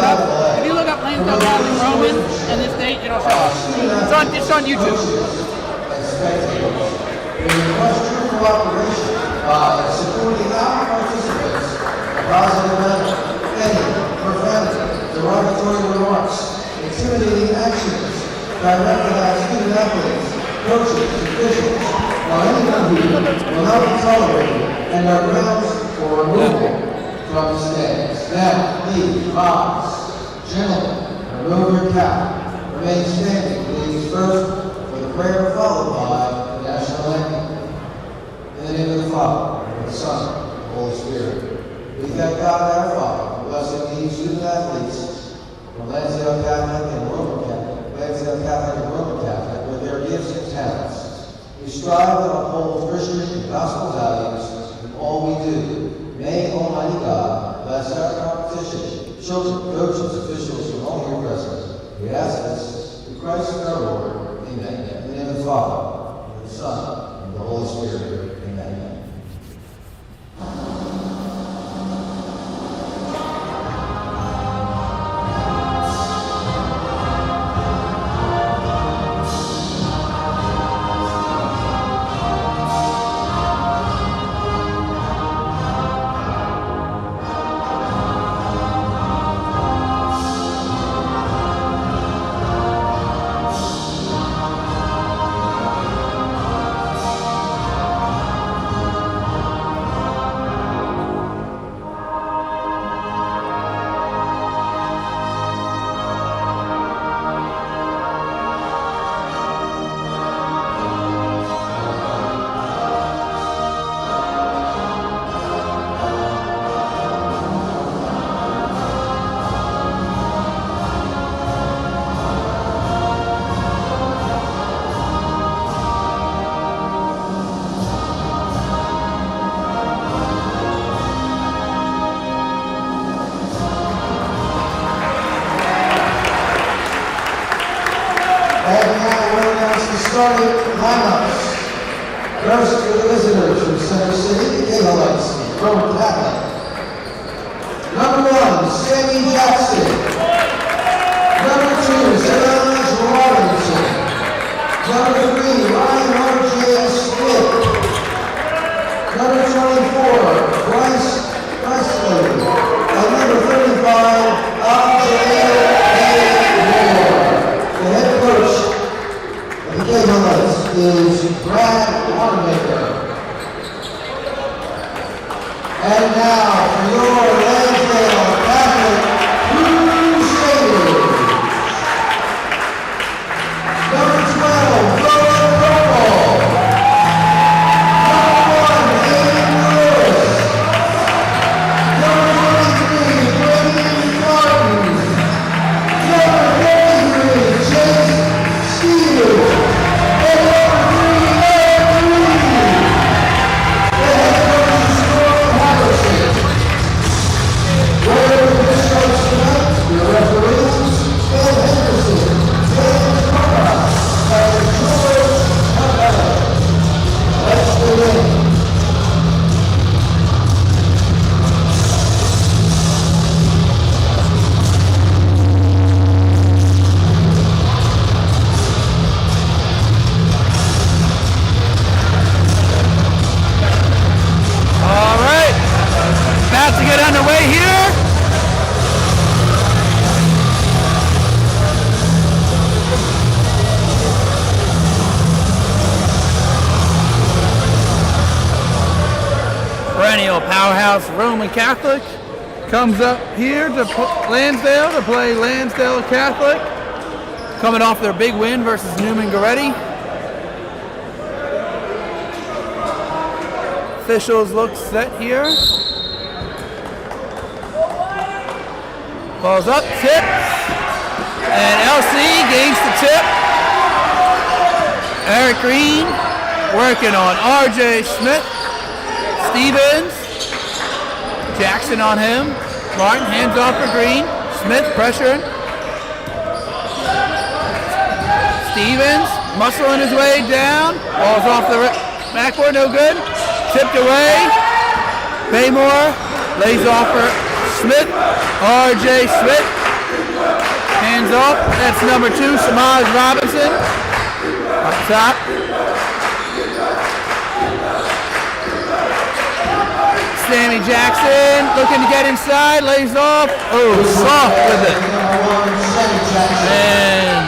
it up. If you look up Lansdale Catholic Roman in this state, it'll show up. It's on YouTube. We request your cooperation by supporting our participants a positive manner. Any profanity, derogatory remarks, intimidating actions directed at student athletes, coaches, officials, or anyone who will not be tolerated and are grounds for removal from the stands. Now, please rise. Gentlemen, remove your cap. Remain standing, please, first for the prayer followed by the national anthem. In the name of the Father, and the Son, and the Holy Spirit. We thank God our Father for blessing these student athletes from Lansdale Catholic and Roman Catholic with their gifts and talents. We strive to uphold Christian and gospel values in all we do. May Almighty God bless our competition, children, coaches, officials, and all here present. We ask this through Christ our Lord. Amen. In the name of the Father, and the Son, and the Holy Spirit. Amen. Starting lineups. First for the visitors from Center City, the Catholics, Roman Catholic. Number 1, Sammy Jackson. Number 2, Savannah Robinson. Number 3, Ryan R.J. Smith. Number 24, Bryce Presley. And number 35, R.J. Moore. The head coach the Catholics is Brad Wanamaker. And now for your Lansdale Catholic Crusaders. Number 12, Logan Purple. Number 1, Aiden Lewis. Number 23, Brady Martin. Number 53, Chase Steele. Perennial powerhouse Roman Catholic comes up here to Lansdale to play Lansdale Catholic, coming off their big win versus Newman Goretti. Officials look set here. Ball's up, tip, and LC gains the tip. Eric Green working on RJ Smith. Stevens, Jackson on him. Martin hands off for Green. Smith pressuring. Stevens muscling his way down. Ball's off the backboard, no good. Tipped away. Baymore lays off for Smith. RJ Smith Hands off. That's number 2, Samaj Robinson. Up top. Sammy Jackson looking to get inside. Lays off. Oh, soft with it. And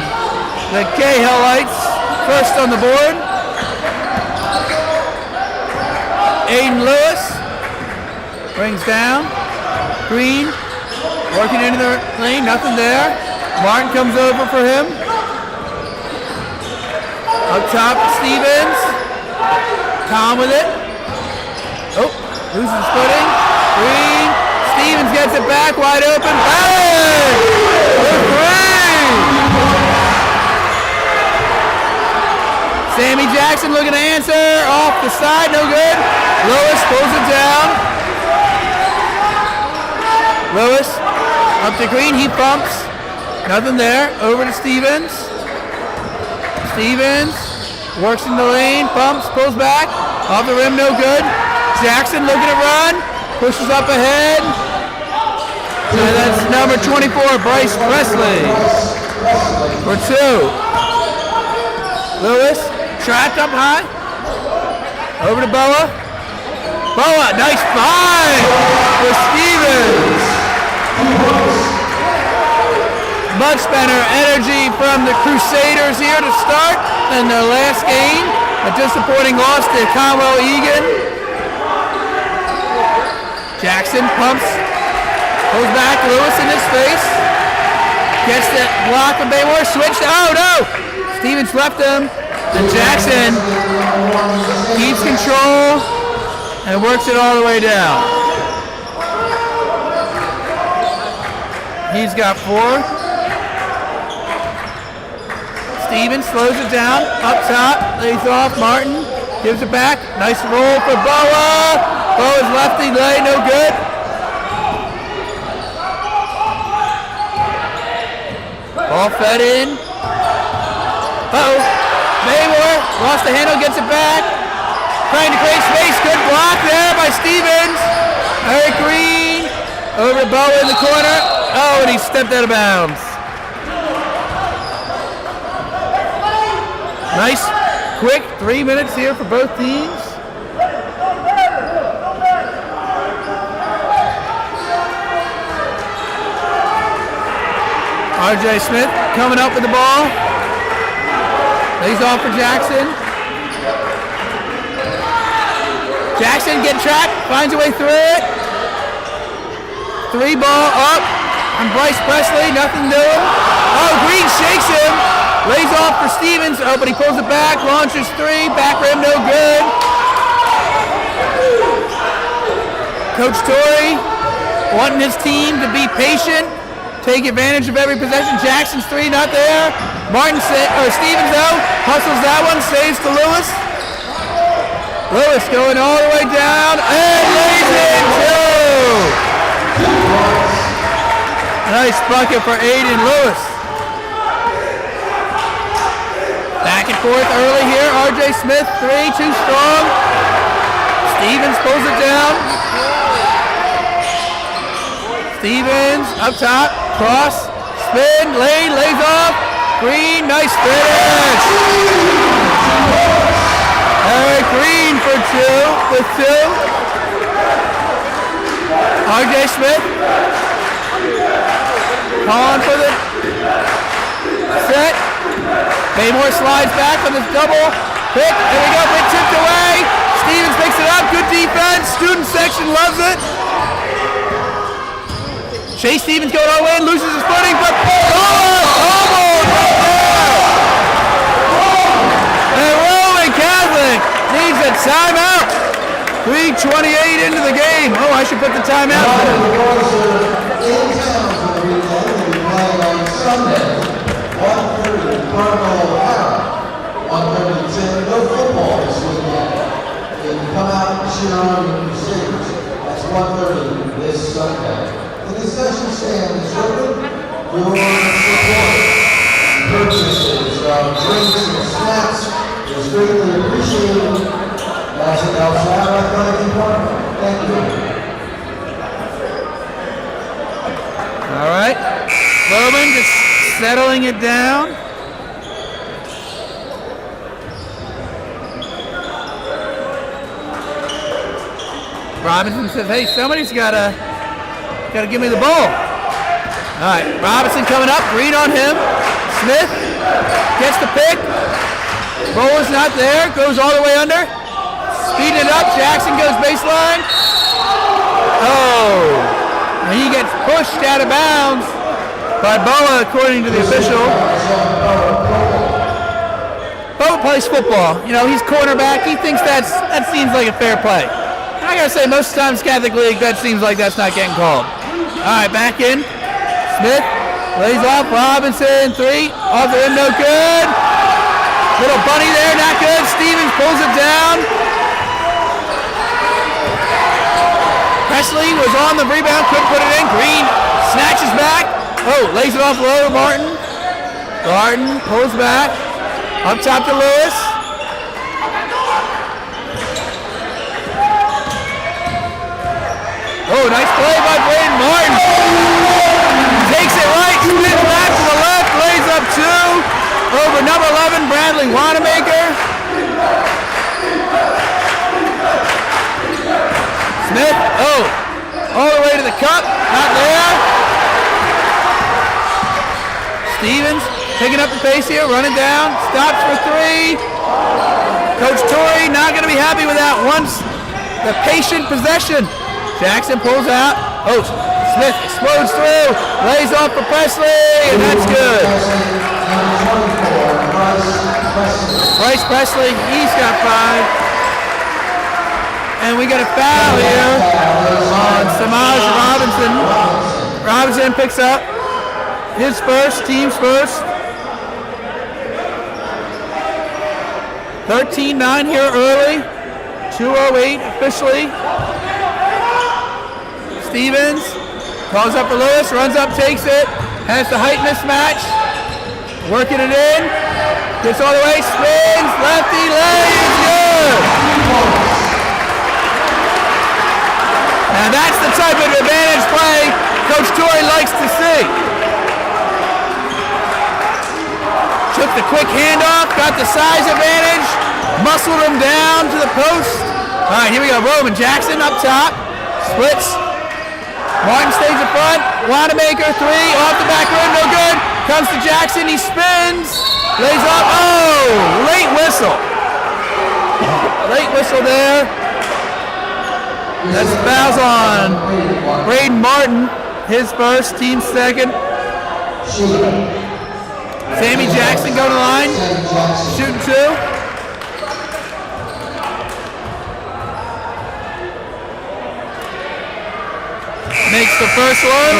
the Cahillites first on the board. Aiden Lewis brings down. Green working into the lane. Nothing there. Martin comes over for him. Up top, Stevens. Tom with it. Oh, loses his footing. Green. Stevens gets it back, wide open. Bang! For Green! Sammy Jackson looking to answer. Off the side, no good. Lewis pulls it down. Lewis up to Green, he bumps. Nothing there. Over to Stevens. Stevens works in the lane, bumps, pulls back. Off the rim, no good. Jackson looking to run. Pushes up ahead. And that's number 24, Bryce Presley. For 2. Lewis, trapped up high. Over to Boa. Boa, nice find for Stevens. Much better energy from the Crusaders here to start than their last game. A disappointing loss to Conwell Egan. Jackson pumps, pulls back, Lewis in his face. Gets the block of Baymore, switched, oh no! Stevens left him, and Jackson keeps control and works it all the way down. He's got 4. Stevens slows it down, up top, lays off, Martin, gives it back, nice roll for Boa. Boa's lefty lay, no good. Ball fed in. Uh-oh, Baymore, lost the handle, gets it back. Trying to create space, good block there by Stevens. Eric Green, over to Boa in the corner. Oh, and he stepped out of bounds. Nice, quick 3 minutes here for both teams. R.J. Smith coming up with the ball. Lays off for Jackson. Jackson getting trapped, finds a way through it. 3 ball up on Bryce Presley, nothing doing. Oh, Green shakes him. Lays off for Stevens, oh, but he pulls it back, launches 3, back rim, no good. Coach Torrey wanting his team to be patient, take advantage of every possession. Jackson's 3, not there. Stevens though, hustles that one, saves to Lewis. Lewis going all the way down, and lays in 2. Nice bucket for Aiden Lewis. Back and forth early here. R.J. Smith, 3, too strong. Stevens pulls it down. Stevens up top, cross, spin, lane, lays off. Green, nice finish. Eric Green for 2, with 2. R.J. Smith calling for the set. Baymore slides back on this double pick. There we go, big tipped away. Stevens picks it up, good defense. Student section loves it. Chase Stevens going all the way and loses his footing, but almost right there. And Roman Catholic needs a timeout. 3:28 into the game. Oh, I should put the timeout. Come out and cheer on the Crusaders. That's 1:30 this Sunday. The discussion stand is open. Your support and purchases of drinks and snacks is greatly appreciated. As it helps out our athletic department. Thank you. All right. Bowman just settling it down. Robinson says, hey, somebody's gotta give me the ball. All right, Robinson coming up, green on him. Smith gets the pick. Bowler's not there, goes all the way under. Speeding it up, Jackson goes baseline. Oh, and he gets pushed out of bounds by Boa, according to the official. Boa plays football. You know, he's cornerback. He thinks that seems like a fair play. I gotta say, most times Catholic League, that seems like that's not getting called. All right, back in. Smith lays off. Robinson, 3. Off the rim, no good. Little bunny there, not good. Stevens pulls it down. Presley was on the rebound, couldn't put it in. Green snatches back. Oh, lays it off low to Martin. Martin pulls back. Up top to Lewis. Oh, nice play by Braden Martin. Takes it right, spin back to the left, lays up 2 over number 11, Bradley Wanamaker. Smith, all the way to the cup, not there. Stevens picking up the pace here, running down, stops for 3. Coach Torrey not going to be happy with that once the patient possession. Jackson pulls out. Oh, Smith explodes through. Lays off for Presley, and that's good. Bryce Presley, he's got 5. And we got a foul here on Samaj Robinson. Robinson picks up his first, team's first. 13-9 here early. 2:08 officially. Stevens calls up for Lewis, runs up, takes it, has the height mismatch, working it in, gets all the way, spins, lefty, lays, good. Now that's the type of advantage play Coach Torrey likes to see. Took the quick handoff, got the size advantage, muscled him down to the post. All right, here we go, Roman Jackson up top, splits. Martin stays in front. Wanamaker, 3, off the back rim, no good. Comes to Jackson, he spins, lays off. Oh, late whistle. Late whistle there. That's fouls on Braden Martin, his first, team's second. Sammy Jackson going to the line, shooting 2. Makes the first one.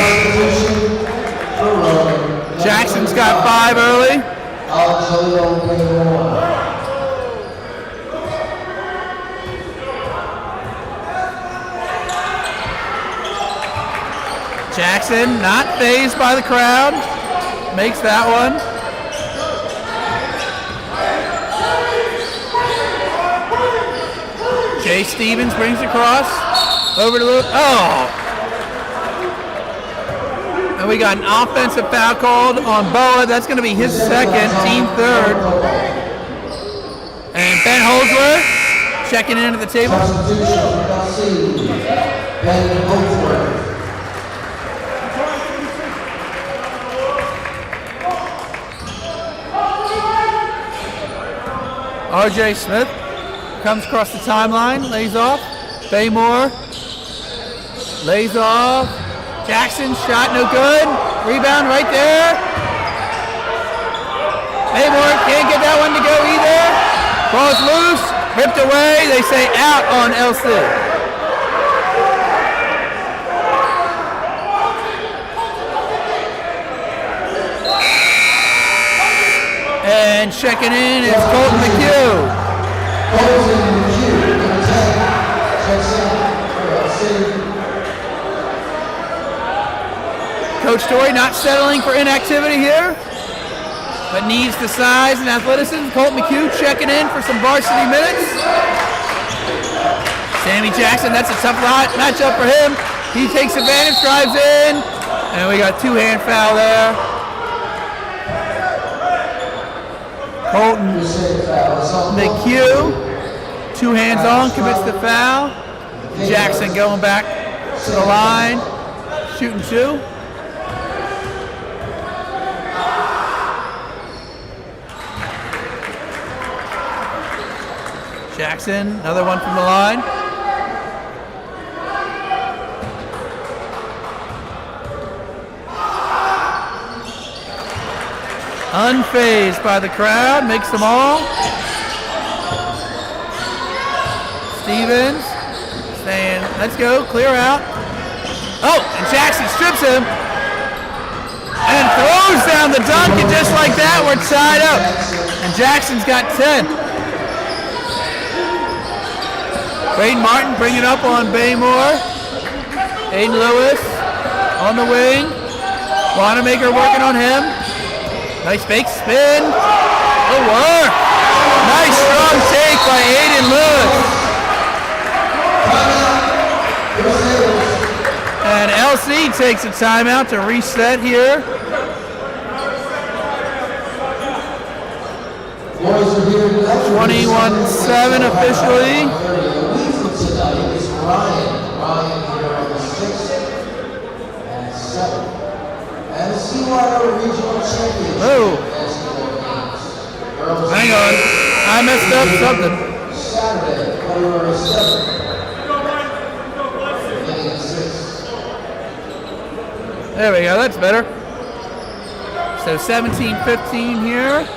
Jackson's got 5 early. Jackson not fazed by the crowd. Makes that one. Jay Stevens brings across. Over to Lewis. Oh! And we got an offensive foul called on Boa. That's going to be his second, team third. And Ben Holsworth checking in at the table. Ben Holsworth. RJ Smith comes across the timeline, lays off. Baymore lays off. Jackson shot no good. Rebound right there. Baymore can't get that one to go either. Ball's loose, ripped away. They say out on LC. And checking in is Colton McHugh. Coach Torrey not settling for inactivity here, but needs the size and athleticism. Colton McHugh checking in for some varsity minutes. Sammy Jackson, that's a tough matchup for him. He takes advantage, drives in, And we got 2-hand foul there. Colton McHugh, 2 hands on, commits the foul. Jackson going back to the line, shooting 2. Jackson, another one from the line. Unfazed by the crowd, makes them all. Stevens saying, let's go, clear out. Oh, and Jackson strips him and throws down the dunk, and just like that, we're tied up. And Jackson's got 10. Braden Martin bringing it up on Baymore. Aiden Lewis on the wing. Wanamaker working on him. Nice fake spin. Good work. Nice strong take by Aiden Lewis. And LC takes a timeout to reset here. 21-7 officially. Ryan here on the 6th and 7th. And the CYO Regional Championship. Oh. Hang on. I messed up something. Saturday, February 7th. Beginning at 6. There we go. That's better. So 17-15 here.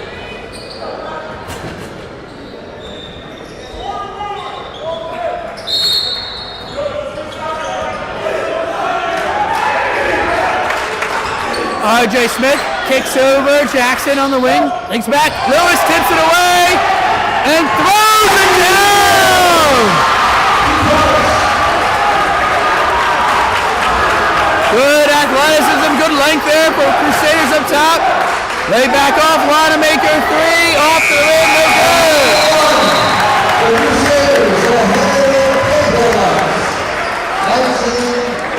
RJ Smith kicks over, Jackson on the wing, links back, Lewis tips it away, and throws it down! Good athleticism, good length there for Crusaders up top. Lay back off, Wanamaker 3, off the rim, no good! The Crusaders are ahead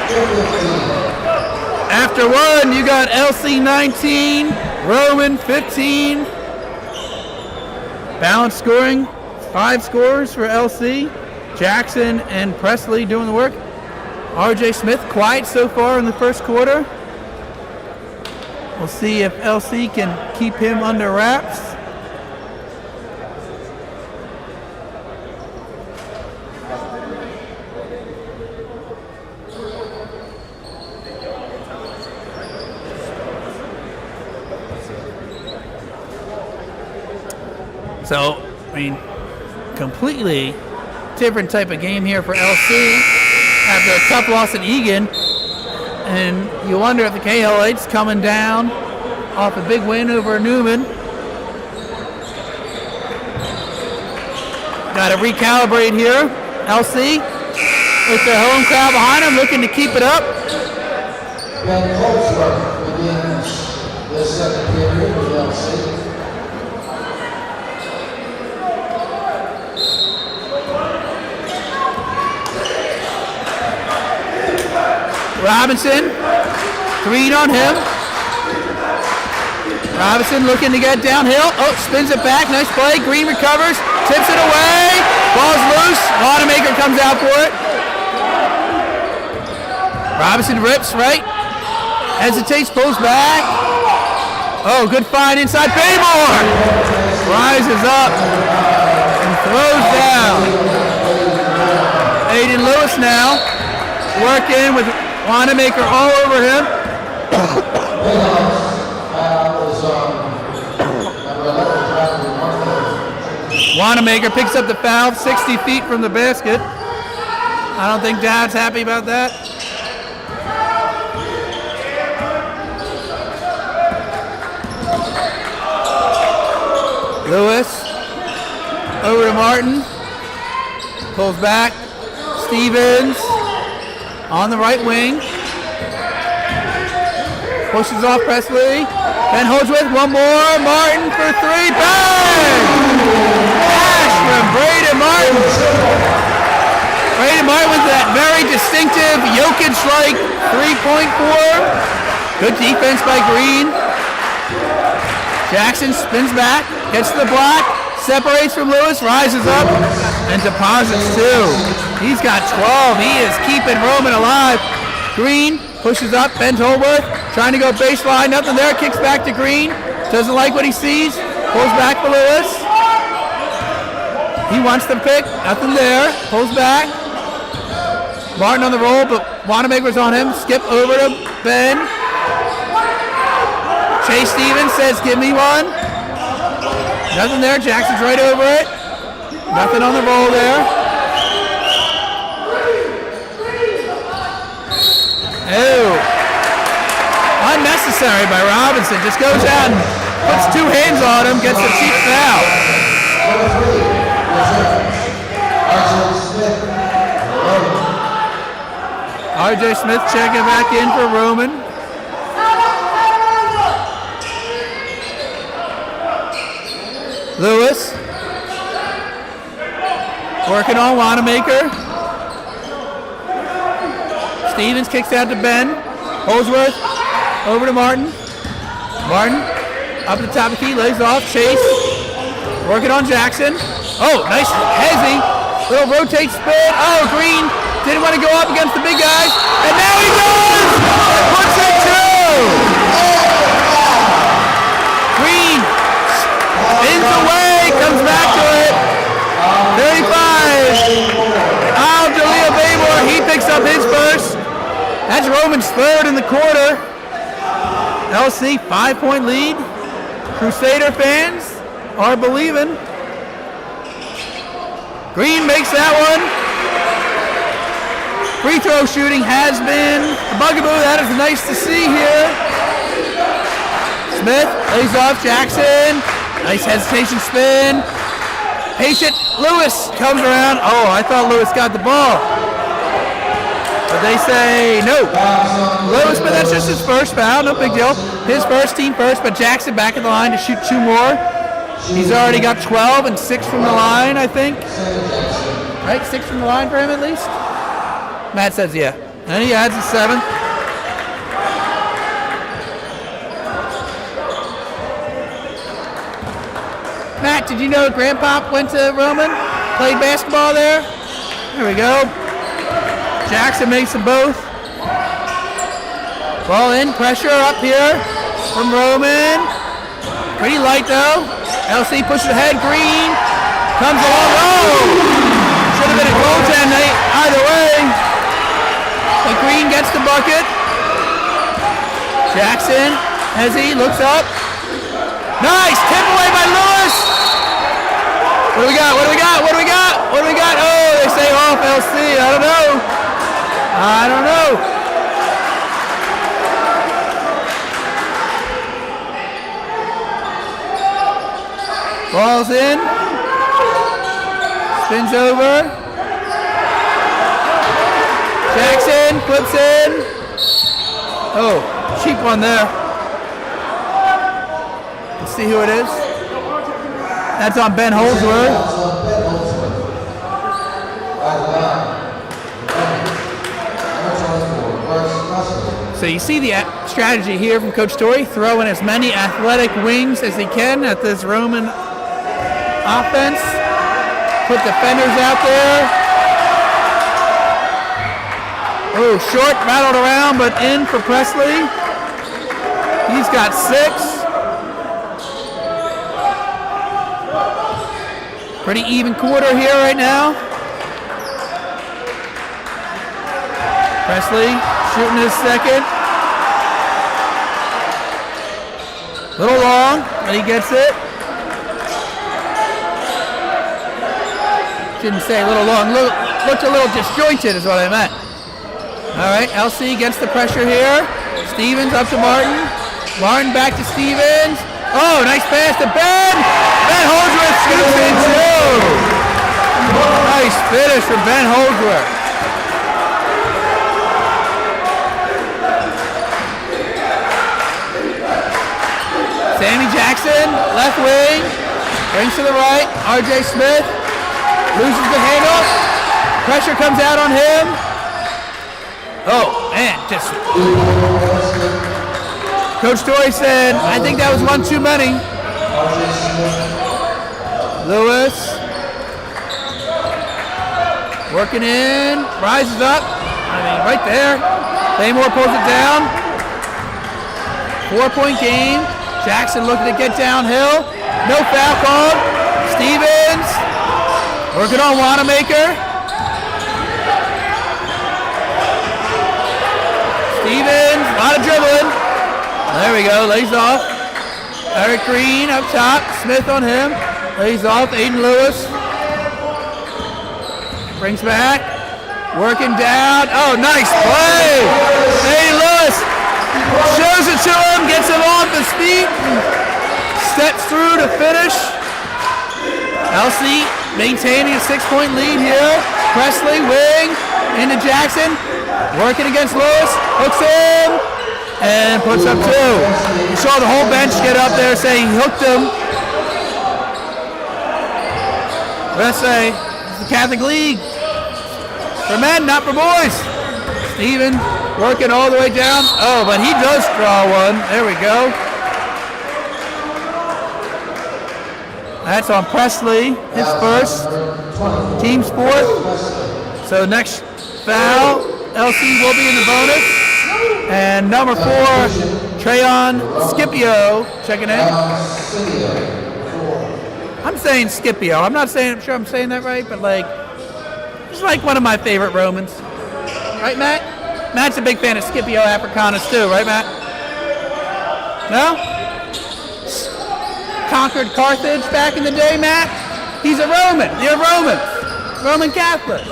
19-15. After one, you got LC 19, Roman 15. Balanced scoring, 5 scores for LC. Jackson and Presley doing the work. RJ Smith quiet so far in the first quarter. We'll see if LC can keep him under wraps. So, I mean, completely different type of game here for LC after a tough loss in Egan. And you wonder if the KLH's coming down off a big win over Newman. Got to recalibrate here. LC with their home crowd behind them, looking to keep it up. Ben Coltsworth begins the second period with LC. Robinson, Green on him. Robinson looking to get downhill. Oh, spins it back. Nice play. Green recovers, tips it away. Ball's loose. Wanamaker comes out for it. Robinson rips right. Hesitates, pulls back. Oh, good find inside. Baymore rises up and throws down. Aiden Lewis now working with Wanamaker all over him. Wanamaker picks up the foul 60 feet from the basket. I don't think Dad's happy about that. Lewis over to Martin. Pulls back. Stevens on the right wing. Pushes off Presley. Ben Holdsworth, one more. Martin for 3. Bang! Dash from Braden Martin. Brandon Martin with that very distinctive Jokic-like three-point form. Good defense by Green. Jackson spins back, gets to the block, separates from Lewis, rises up, and deposits two. He's got 12. He is keeping Roman alive. Green pushes up, bends Holworth, trying to go baseline, nothing there, kicks back to Green. Doesn't like what he sees, pulls back for Lewis. He wants the pick, nothing there, pulls back. Martin on the roll, but Wanamaker's on him. Skip over to Ben. Chase Stevens says, give me one. Nothing there, Jackson's right over it. Nothing on the roll there. Oh. Unnecessary by Robinson. Just goes out and puts two hands on him, gets a cheap foul. R.J. Smith checking back in for Roman. Lewis working on Wanamaker. Stevens kicks out to Ben. Holdsworth over to Martin. Martin up at the top of the key, lays off. Chase working on Jackson. Oh, nice hezzy. Little rotate spin. Oh, Green didn't want to go up against the big guys. And now he does! Puts it two! Green spins away, comes back to it. 35. Jaleel Babor, he picks up his first. That's Roman's third in the quarter. LC 5-point lead. Crusader fans are believing. Green makes that one. Free throw shooting has been a bugaboo. That is nice to see here. Smith lays off Jackson. Nice hesitation spin. Patient Lewis comes around. Oh, I thought Lewis got the ball. But they say no. Lewis, but that's just his first foul. No big deal. His first, team first, but Jackson back at the line to shoot two more. He's already got 12 and 6 from the line, I think. Right? 6 from the line for him at least? Matt says yeah. And he adds a 7th. Matt, did you know Grandpop went to Roman? Played basketball there? There we go. Jackson makes them both. Ball in, pressure up here from Roman. Pretty light though. LC pushes ahead, Green comes along. Oh! Should have been a goaltend either way. But Green gets the bucket. Jackson, as he looks up. Nice, tip away by Lewis. What do we got? What do we got? What do we got? What do we got? Oh, they say off LC. I don't know. I don't know. Ball's in. Spins over. Jackson flips in. Oh, cheap one there. Let's see who it is. That's on Ben Holdsworth. So you see the strategy here from Coach Torrey, throw in as many athletic wings as he can at this Roman offense. Put defenders out there. Oh, short, rattled around, but in for Presley. He's got 6. Pretty even quarter here right now. Presley shooting his second. Little long, but he gets it. Shouldn't say a little long. Looked a little disjointed is what I meant. All right, LC gets the pressure here. Stevens up to Martin. Martin back to Stevens. Oh, nice pass to Ben. Ben Holdsworth scoops in too. Nice finish from Ben Holdsworth. Sammy Jackson, left wing, brings to the right. R.J. Smith loses the handle. Pressure comes out on him. Oh, man, just... Coach Torrey said, I think that was one too many. Lewis. Working in, rises up. I mean, right there. Baymore pulls it down. 4-point game. Jackson looking to get downhill. No foul called. Stevens working on Wanamaker. Stevens, a lot of dribbling. There we go, lays off. Eric Green up top. Smith on him. Lays off. Aiden Lewis. Brings back. Working down. Oh, nice play. Aiden Lewis shows it to him. Gets him off his feet. Steps through to finish. LC maintaining a 6-point lead here. Presley, wing, into Jackson. Working against Lewis. Hooks him. And puts up 2. You saw the whole bench get up there saying he hooked him. Let's say it's the Catholic League. For men, not for boys. Steven working all the way down. Oh, but he does draw one. There we go. That's on Presley, his first. Team's 4th. So next foul, LC will be in the bonus. And number 4, Trayon Scipio checking in. I'm saying Scipio. I'm sure I'm saying that right, but like, it's like one of my favorite Romans. Right, Matt? Matt's a big fan of Scipio Africanus too, right, Matt? No? Conquered Carthage back in the day, Matt? He's a Roman. You're Roman. Roman Catholic.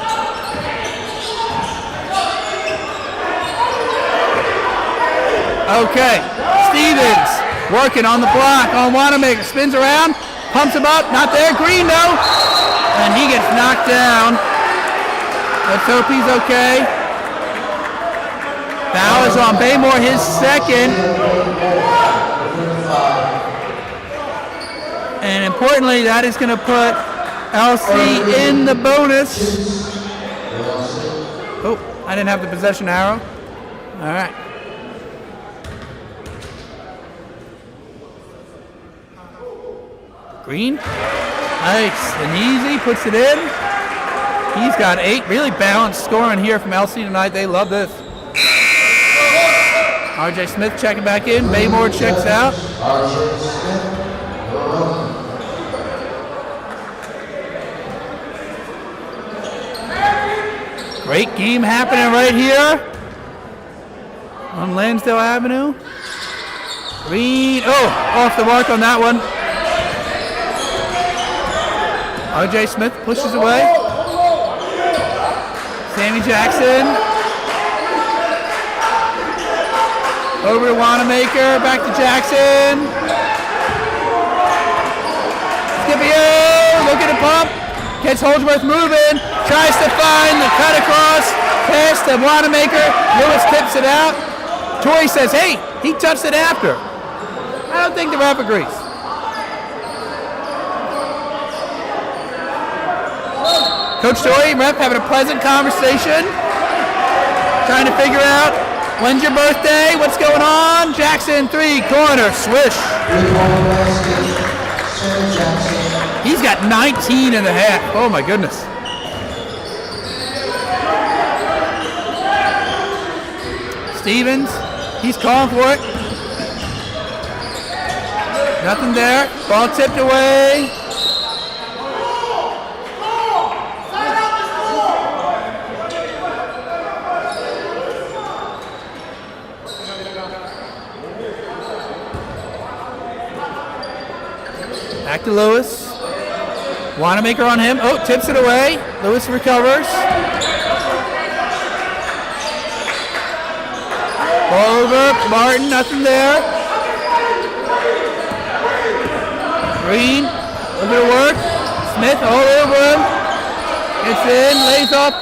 Okay. Stevens working on the block on Wanamaker. Spins around. Pumps him up. Not there. Green, though. And he gets knocked down. Let's hope he's okay. Foul is on Baymore, his second. And importantly, that is going to put LC in the bonus. Oh, I didn't have the possession arrow. All right. Green. Nice and easy. Puts it in. He's got 8. Really balanced scoring here from LC tonight. They love this. RJ Smith checking back in. Baymore checks out. Great game happening right here on Lansdale Avenue. Green. Oh, off the mark on that one. RJ Smith pushes away. Sammy Jackson. Over to Wanamaker. Back to Jackson. Scipio. Looking to pump. Gets Holdsworth moving. Tries to find the cut across. Pass to Wanamaker. Lewis tips it out. Torrey says, hey, he touched it after. I don't think the ref agrees. Coach Torrey, ref having a pleasant conversation. Trying to figure out when's your birthday, what's going on. Jackson, 3, corner, swish. He's got 19 and a half. Oh my goodness. Stevens, he's calling for it. Nothing there. Ball tipped away. Back to Lewis. Wanamaker on him. Oh, tips it away. Lewis recovers. Ball over. Martin, nothing there. Green, a little bit of work. Smith all over him. Gets in, lays off.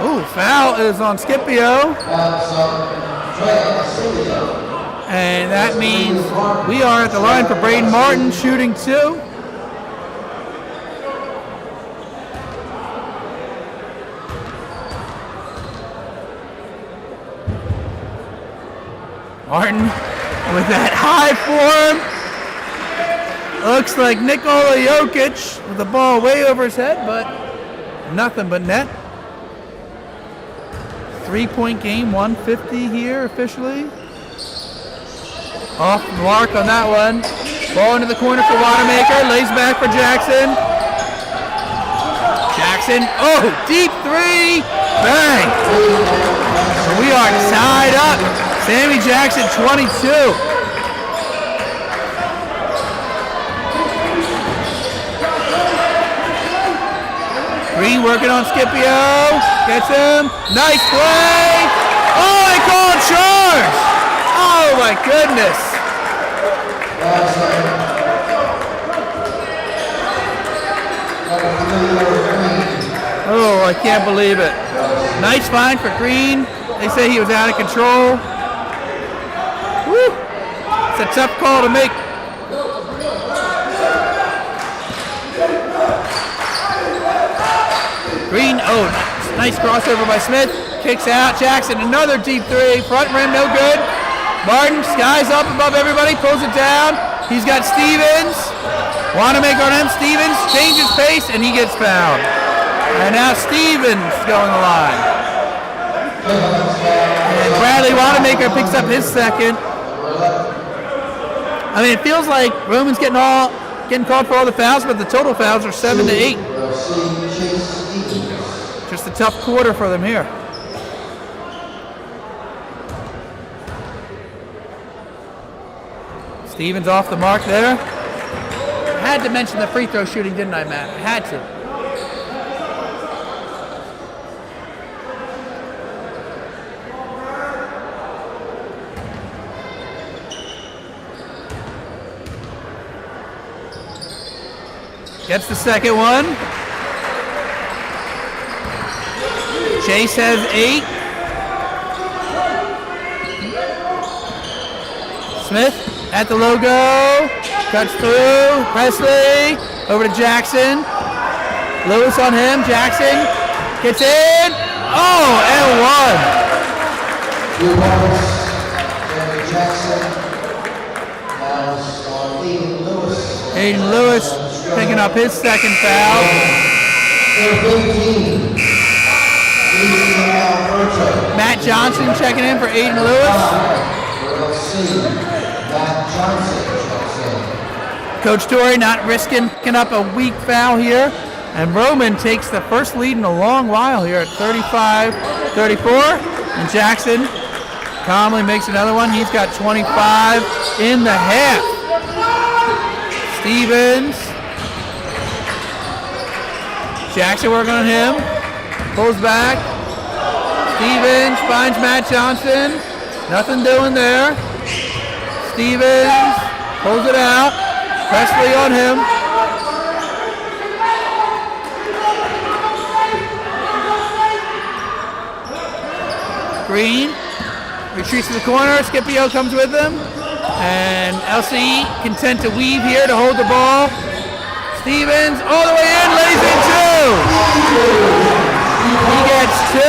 Oh, foul is on Scipio. And that means we are at the line for Braden Martin, shooting 2. Martin with that high form. Looks like Nikola Jokic with the ball way over his head, but nothing but net. 3-point game, 150 here officially. Off the mark on that one. Ball into the corner for Wanamaker. Lays back for Jackson. Jackson, oh, deep three. Bang. We are tied up. Sammy Jackson, 22. Green working on Scipio. Gets him. Nice play. Oh, they call a charge. Oh, my goodness. Oh, I can't believe it. Nice find for Green. They say he was out of control. Woo. It's a tough call to make. Green, oh, nice crossover by Smith. Kicks out. Jackson, another deep three. Front rim, no good. Martin, skies up above everybody, pulls it down. He's got Stevens. Wanamaker on him. Stevens changes pace, and he gets fouled. And now Stevens going the line. And Bradley Wanamaker picks up his second. I mean, it feels like Roman's getting called for all the fouls, but the total fouls are 7 to 8. Just a tough quarter for them here. Stevens off the mark there. I had to mention the free throw shooting, didn't I, Matt? I had to. Gets the second one. Chase has 8. Smith at the logo. Cuts through. Presley. Over to Jackson. Lewis on him. Jackson gets in. Oh, and one. Aiden Lewis picking up his second foul. Matt Johnson checking in for Aiden Lewis. Coach Torrey not picking up a weak foul here. And Roman takes the first lead in a long while here at 35-34. And Jackson calmly makes another one. He's got 25 in the half. Stevens. Jackson working on him. Pulls back. Stevens finds Matt Johnson. Nothing doing there. Stevens pulls it out. Presley on him. Green retreats to the corner. Scipio comes with him. And LC content to weave here to hold the ball. Stevens all the way in, lays in 2. He gets 2.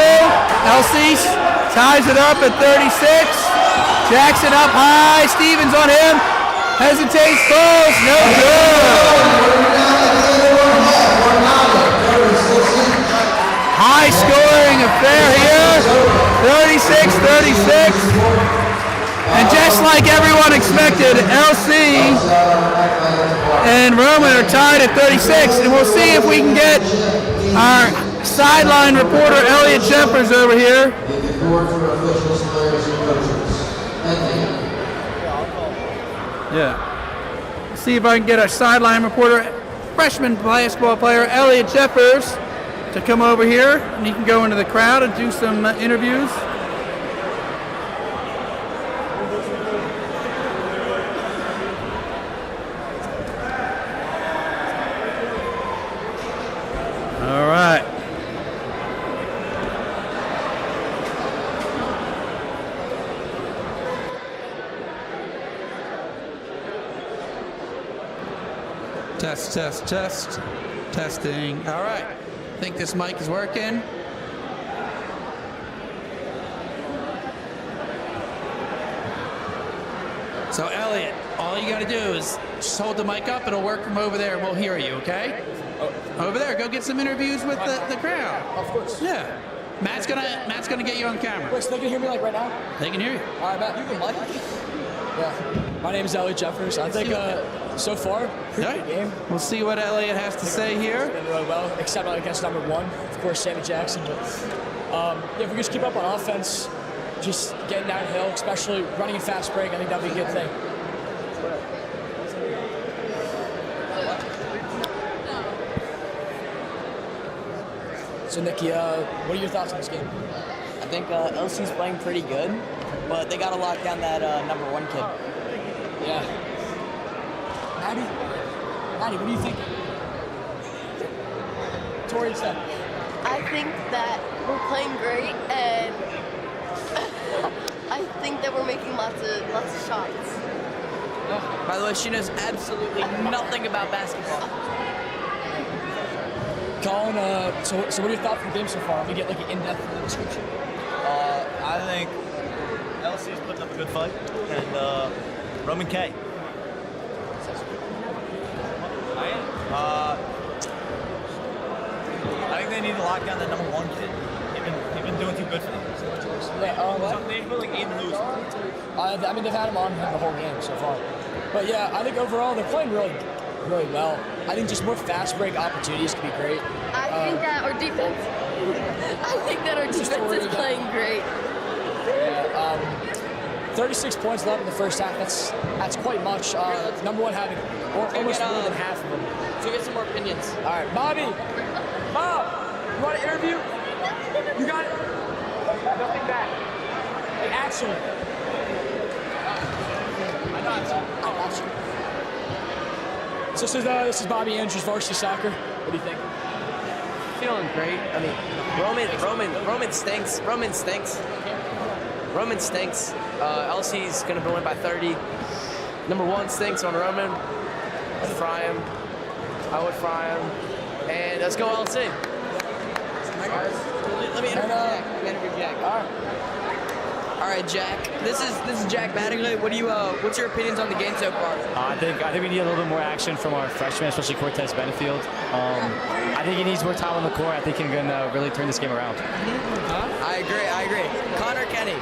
LC ties it up at 36. Jackson up high. Stevens on him. Hesitates, falls. No good. High scoring affair here. 36-36. And just like everyone expected, LC and Roman are tied at 36. And we'll see if we can get our sideline reporter Elliot Shepers over here. Yeah. See if I can get our sideline reporter, freshman basketball player Elliot Shepers, to come over here, and he can go into the crowd and do some interviews. All right. Test. Testing. All right. I think this mic is working. So, Elliot, all you got to do is just hold the mic up. It'll work from over there. We'll hear you, okay? Over there. Go get some interviews with the crowd. Of course. Yeah. Matt's gonna get you on camera. Wait, so they can hear me like right now? They can hear you. All right, Matt. You can mic? Yeah. My name is Elliot Jeffers. I think so far, pretty good game. We'll see what Elliot has to say here. It's been really well, except against number 1, of course, Sammy Jackson. But if we just keep up on offense, just getting downhill, especially running a fast break, I think that'd be a good thing. So, Nicky, what are your thoughts on this game? I think LC's playing pretty good, but they got to lock down that number 1 kid. Yeah. Maddie, what do you think? Tori said. I think that we're playing great, and I think that we're making lots of shots. By the way, she knows absolutely nothing about basketball. Colin, so what are your thoughts on the game so far? Let me get like an in-depth description. I think LC's putting up a good fight, and Roman K. I think they need to lock down that number 1 kid. He's been doing too good for them. Yeah, They feel like 8 and lose. I mean, they've had him on the whole game so far. But yeah, I think overall they're playing really well. I think just more fast break opportunities could be great. I think that our defense. I think that our defense is playing great. Yeah, 36 points left in the first half. That's quite much. Number 1 having almost more than half of them. So get some more opinions. All right, Bobby. Bob, you want an interview? You got it? Nothing back. Hey, action. I got you. So this is Bobby Andrews, Varsity Soccer. What do you think? Feeling great. I mean, Roman stinks. Roman stinks. LC's gonna win by 30. Number 1 stinks on Roman. I'd fry him. I would fry him. And let's go LC. Let me interview Jack. All right, Jack. This is Jack Mattingly. What's your opinions on the game so far? I think we need a little bit more action from our freshmen, especially Cortez Benefield. I think he needs more time on the court. I think he can really turn this game around. I agree. Connor Kenny,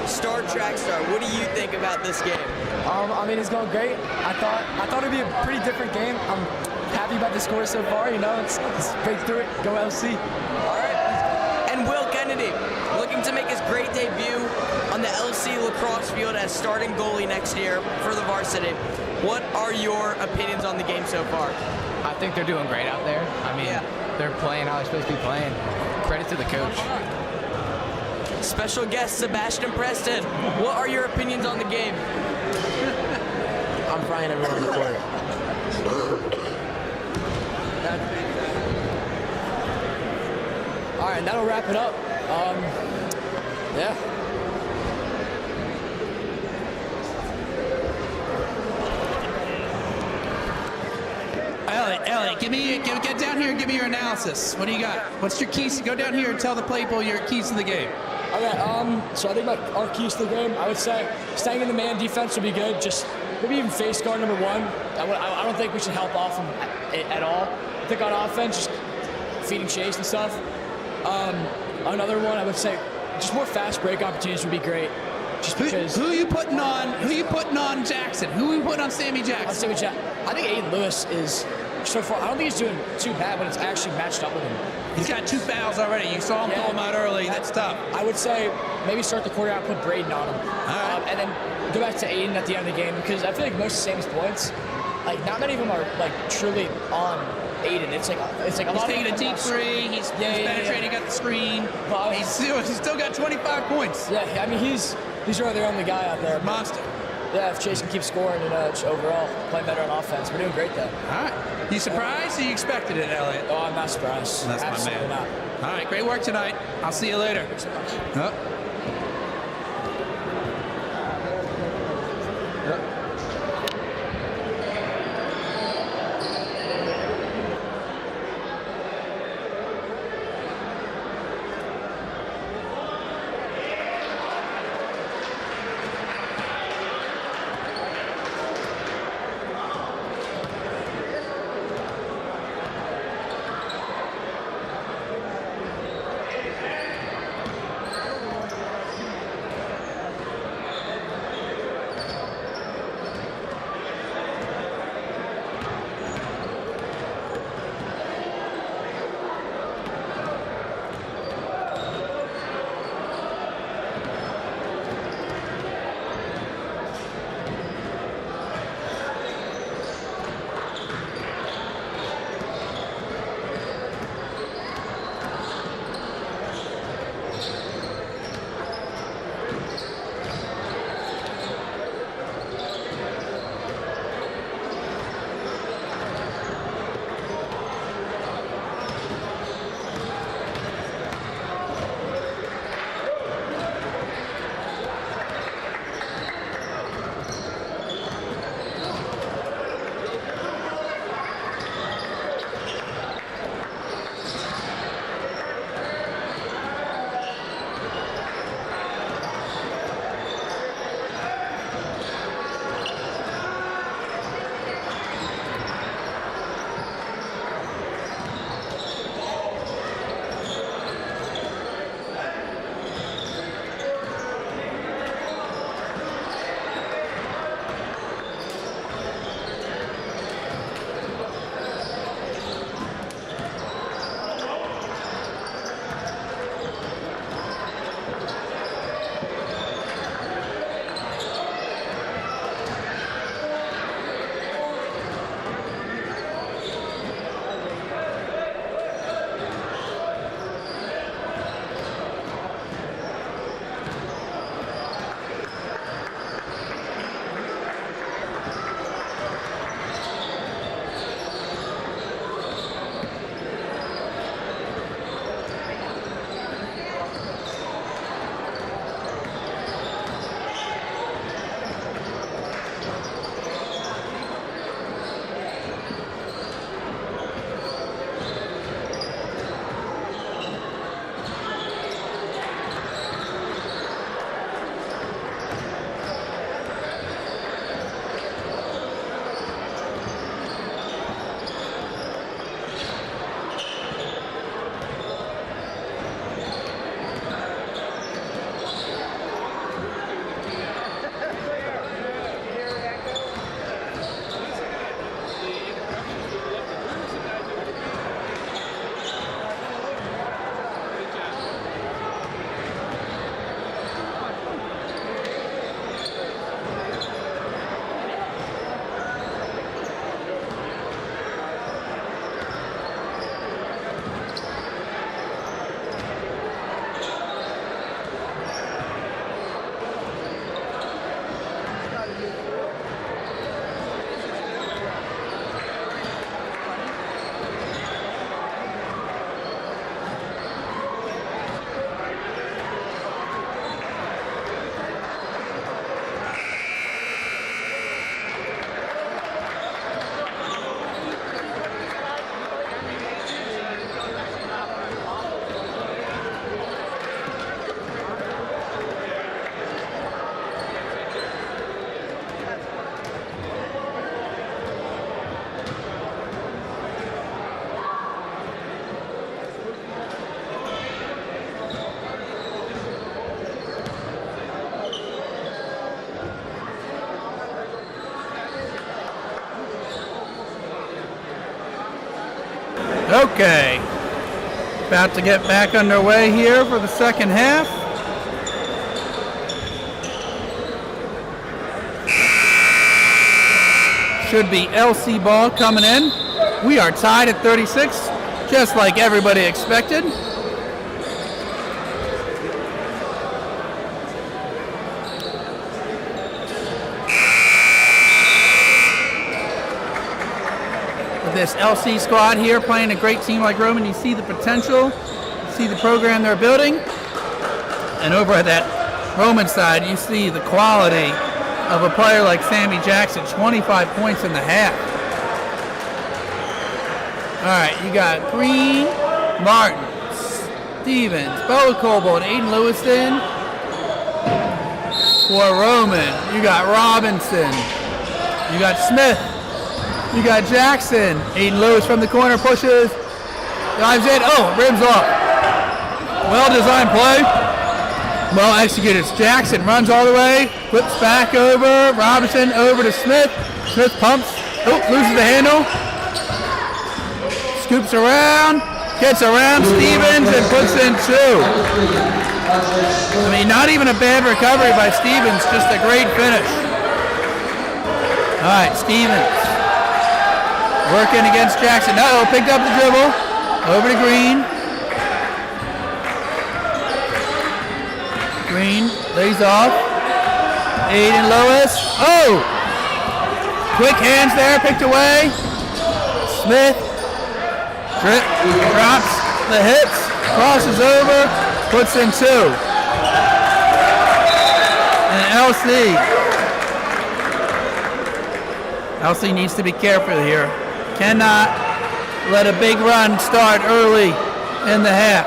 star track star. What do you think about this game? I mean, it's going great. I thought it'd be a pretty different game. I'm happy about the score so far. You know, let's break through it. Go LC. All right. And Will Kennedy, looking to make his great debut on the LC lacrosse field as starting goalie next year for the Varsity. What are your opinions on the game so far? I think they're doing great out there. I mean, they're playing how they're supposed to be playing. Credit to the coach. Special guest Sebastian Preston, what are your opinions on the game? I'm frying everyone on the court. All right, that'll wrap it up. Yeah. Elliot, get down here and give me your analysis. What do you got? What's your keys? Go down here and tell the people your keys to the game. Okay, so I think our keys to the game, I would say staying in the man defense would be good. Just maybe even face guard number 1. I don't think we should help off him at all. I think on offense, just feeding Chase and stuff. Another one, I would say just more fast break opportunities would be great. Just because. Who are you putting on Jackson? Who are you putting on Sammy Jackson? I think Aiden Lewis is so far. I don't think he's doing too bad, but it's actually matched up with him. He's got 2 fouls already. You saw him pull him out early. That's tough. I would say maybe start the quarter out, put Braden on him, and then go back to Aiden at the end of the game because I feel like most of Sammy's points, like not many of them are like truly on Aiden. It's like a He's lot taking of a deep 3. He's penetrating, got the screen. But he's still got 25 points. Yeah, I mean he's really their only guy out there. Monster. Yeah, if Chase can keep scoring and overall playing better on offense, we're doing great though. All right. You surprised or you expected it, Elliot? Oh, I'm not surprised. That's Absolutely my man. Not. All right, great work tonight. I'll see you later. Thanks so much. Okay. About to get back underway here for the second half. Should be LC ball coming in. We are tied at 36, just like everybody expected. With this LC squad here playing a great team like Roman, you see the potential, you see the program they're building. And over at that Roman side, you see the quality of a player like Sammy Jackson, 25 points in the half. All right, you got Green, Martin, Stevens, Bo Cobold, Aiden Lewiston. For Roman, you got Robinson, you got Smith, you got Jackson. Aiden Lewis from the corner pushes, dives in, rims off. Well-designed play, well executed. Jackson runs all the way, flips back over, Robinson over to Smith. Smith pumps, loses the handle. Scoops around, gets around Stevens and puts in 2. I mean, not even a bad recovery by Stevens, just a great finish. All right, Stevens working against Jackson. Picked up the dribble, over to Green. Green lays off. Aiden Lewis. Quick hands there, picked away. Smith. Drops the hits, crosses over, puts in 2. And LC needs to be careful here. Cannot let a big run start early in the half.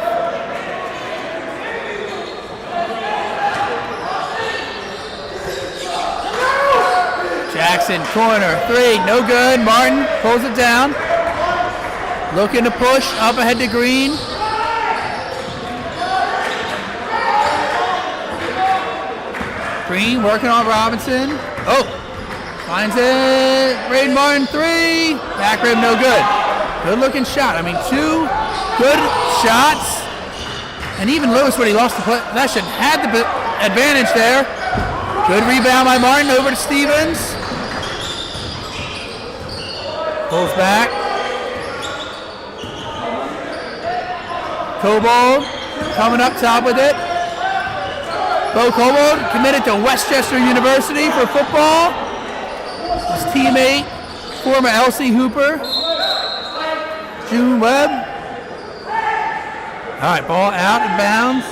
Jackson, corner, 3, no good. Martin pulls it down. Looking to push, up ahead to Green. Green working on Robinson. Finds it. Braden Martin, 3. Back rim, no good. Good looking shot. I mean, 2 good shots. And even Lewis, when he lost the possession, had the advantage there. Good rebound by Martin over to Stevens. Pulls back. Cobold coming up top with it. Bo Cobold committed to Westchester University for football. His teammate, former LC Hooper, June Webb. All right, ball out of bounds.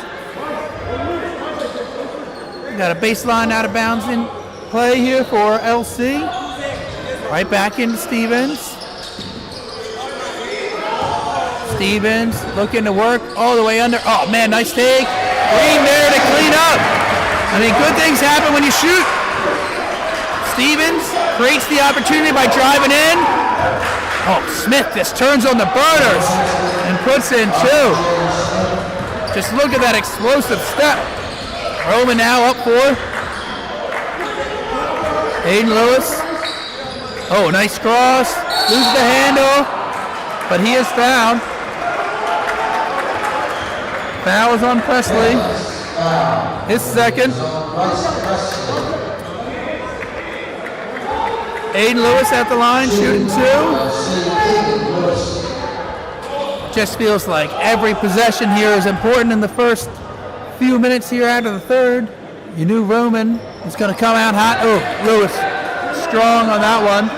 We got a baseline out of bounds in play here for LC. Right back into Stevens. Stevens looking to work all the way under. Oh man, nice take. Green there to clean up. I mean, good things happen when you shoot. Stevens creates the opportunity by driving in. Smith just turns on the burners and puts in 2. Just look at that explosive step. Roman now up 4. Aiden Lewis. Nice cross. Loses the handle, but he is fouled. Foul is on Presley. His second. Aiden Lewis at the line, shooting 2. Just feels like every possession here is important in the first few minutes here out of the third. You knew Roman was going to come out hot. Lewis strong on that one.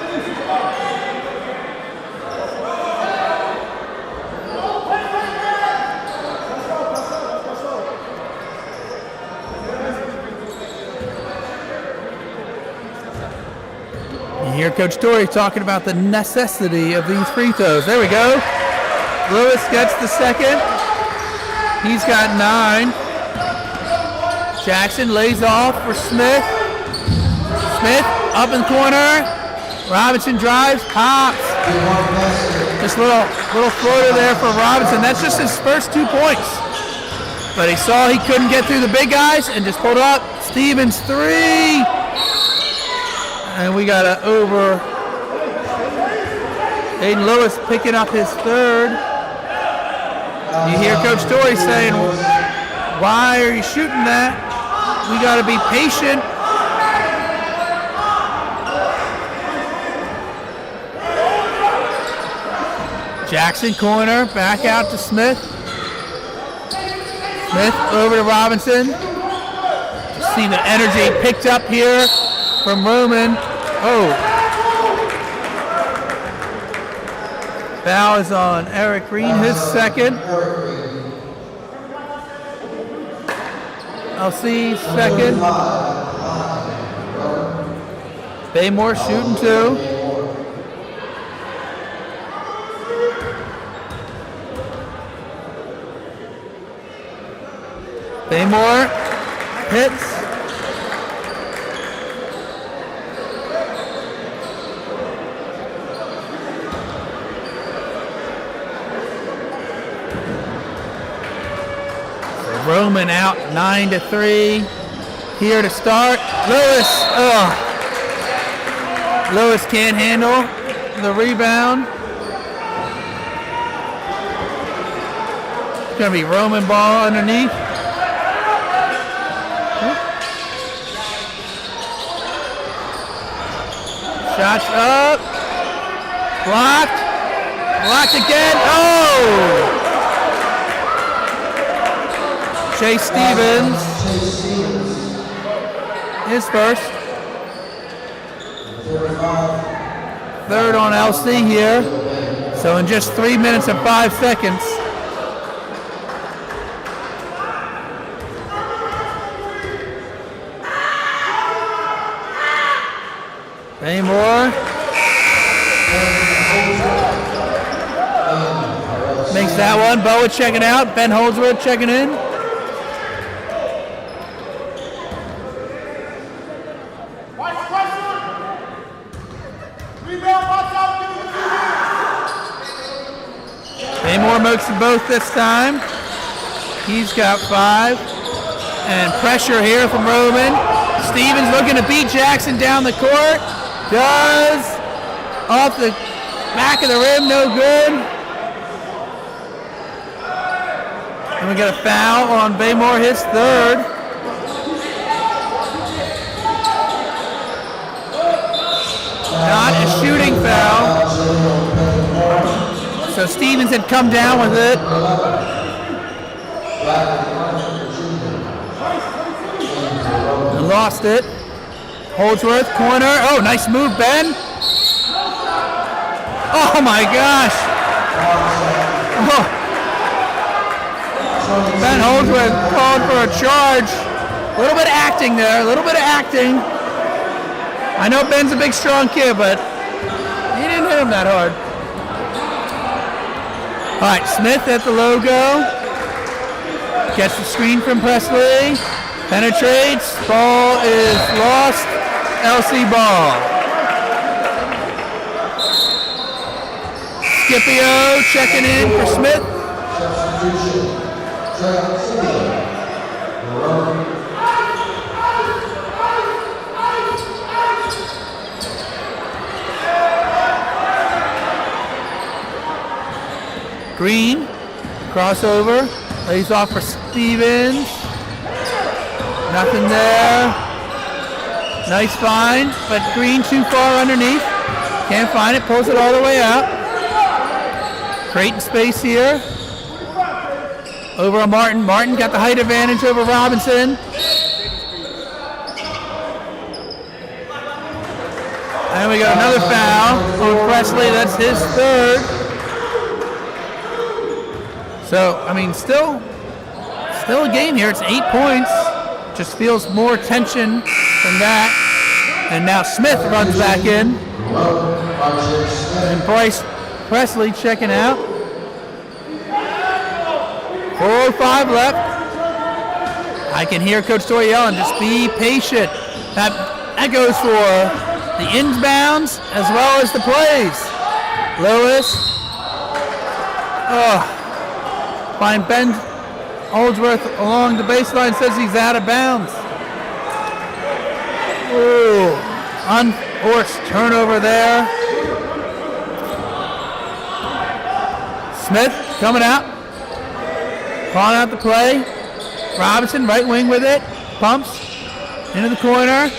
You hear Coach Torrey talking about the necessity of these free throws. There we go. Lewis gets the second. He's got 9. Jackson lays off for Smith. Smith up in the corner. Robinson drives, pops. Just a little floater there for Robinson. That's just his first 2 points. But he saw he couldn't get through the big guys and just pulled up. Stevens 3. And we got over. Aiden Lewis picking up his 3rd. You hear Coach Torrey saying, why are you shooting that? We got to be patient. Jackson corner, back out to Smith. Smith over to Robinson. Just see the energy picked up here from Roman. Oh. Foul is on Eric Green, his second. LC second. Baymore shooting two. Baymore hits. Roman out 9-3. Here to start. Lewis. Lewis can't handle the rebound. It's going to be Roman ball underneath. Shots up. Blocked. Blocked again. Oh! Chase Stevens. His first. Third on LC here. So in just 3 minutes and 5 seconds. Baymore makes that one. Boa checking out. Ben Holdsworth checking in. Baymore makes them both this time. He's got 5. And pressure here from Roman. Stevens looking to beat Jackson down the court. Does. Off the back of the rim, no good. And we got a foul on Baymore, his third. Not a shooting foul. So Stevens had come down with it. And lost it. Holdsworth, corner. Oh, nice move, Ben. Oh my gosh. Oh. Ben Holdsworth called for a charge. A little bit of acting there, a little bit of acting. I know Ben's a big, strong kid, but he didn't hit him that hard. All right, Smith at the logo. Gets the screen from Presley. Penetrates. Ball is lost. LC ball. Scipio checking in for Smith. Green, crossover, lays off for Stevens. Nothing there. Nice find, but Green too far underneath. Can't find it, pulls it all the way out. Creating space here. Over on Martin. Martin got the height advantage over Robinson. And we got another foul on Presley. That's his third. So, I mean, still a game here. It's 8 points. Just feels more tension than that. And now Smith runs back in. And Bryce Presley checking out. 4:05 left. I can hear Coach Torrey yelling, just be patient. That goes for the inbounds as well as the plays. Lewis. Find Ben Holdsworth along the baseline, says he's out of bounds. Ooh, unforced turnover there. Smith coming out. Calling out the play. Robinson, right wing with it. Pumps into the corner.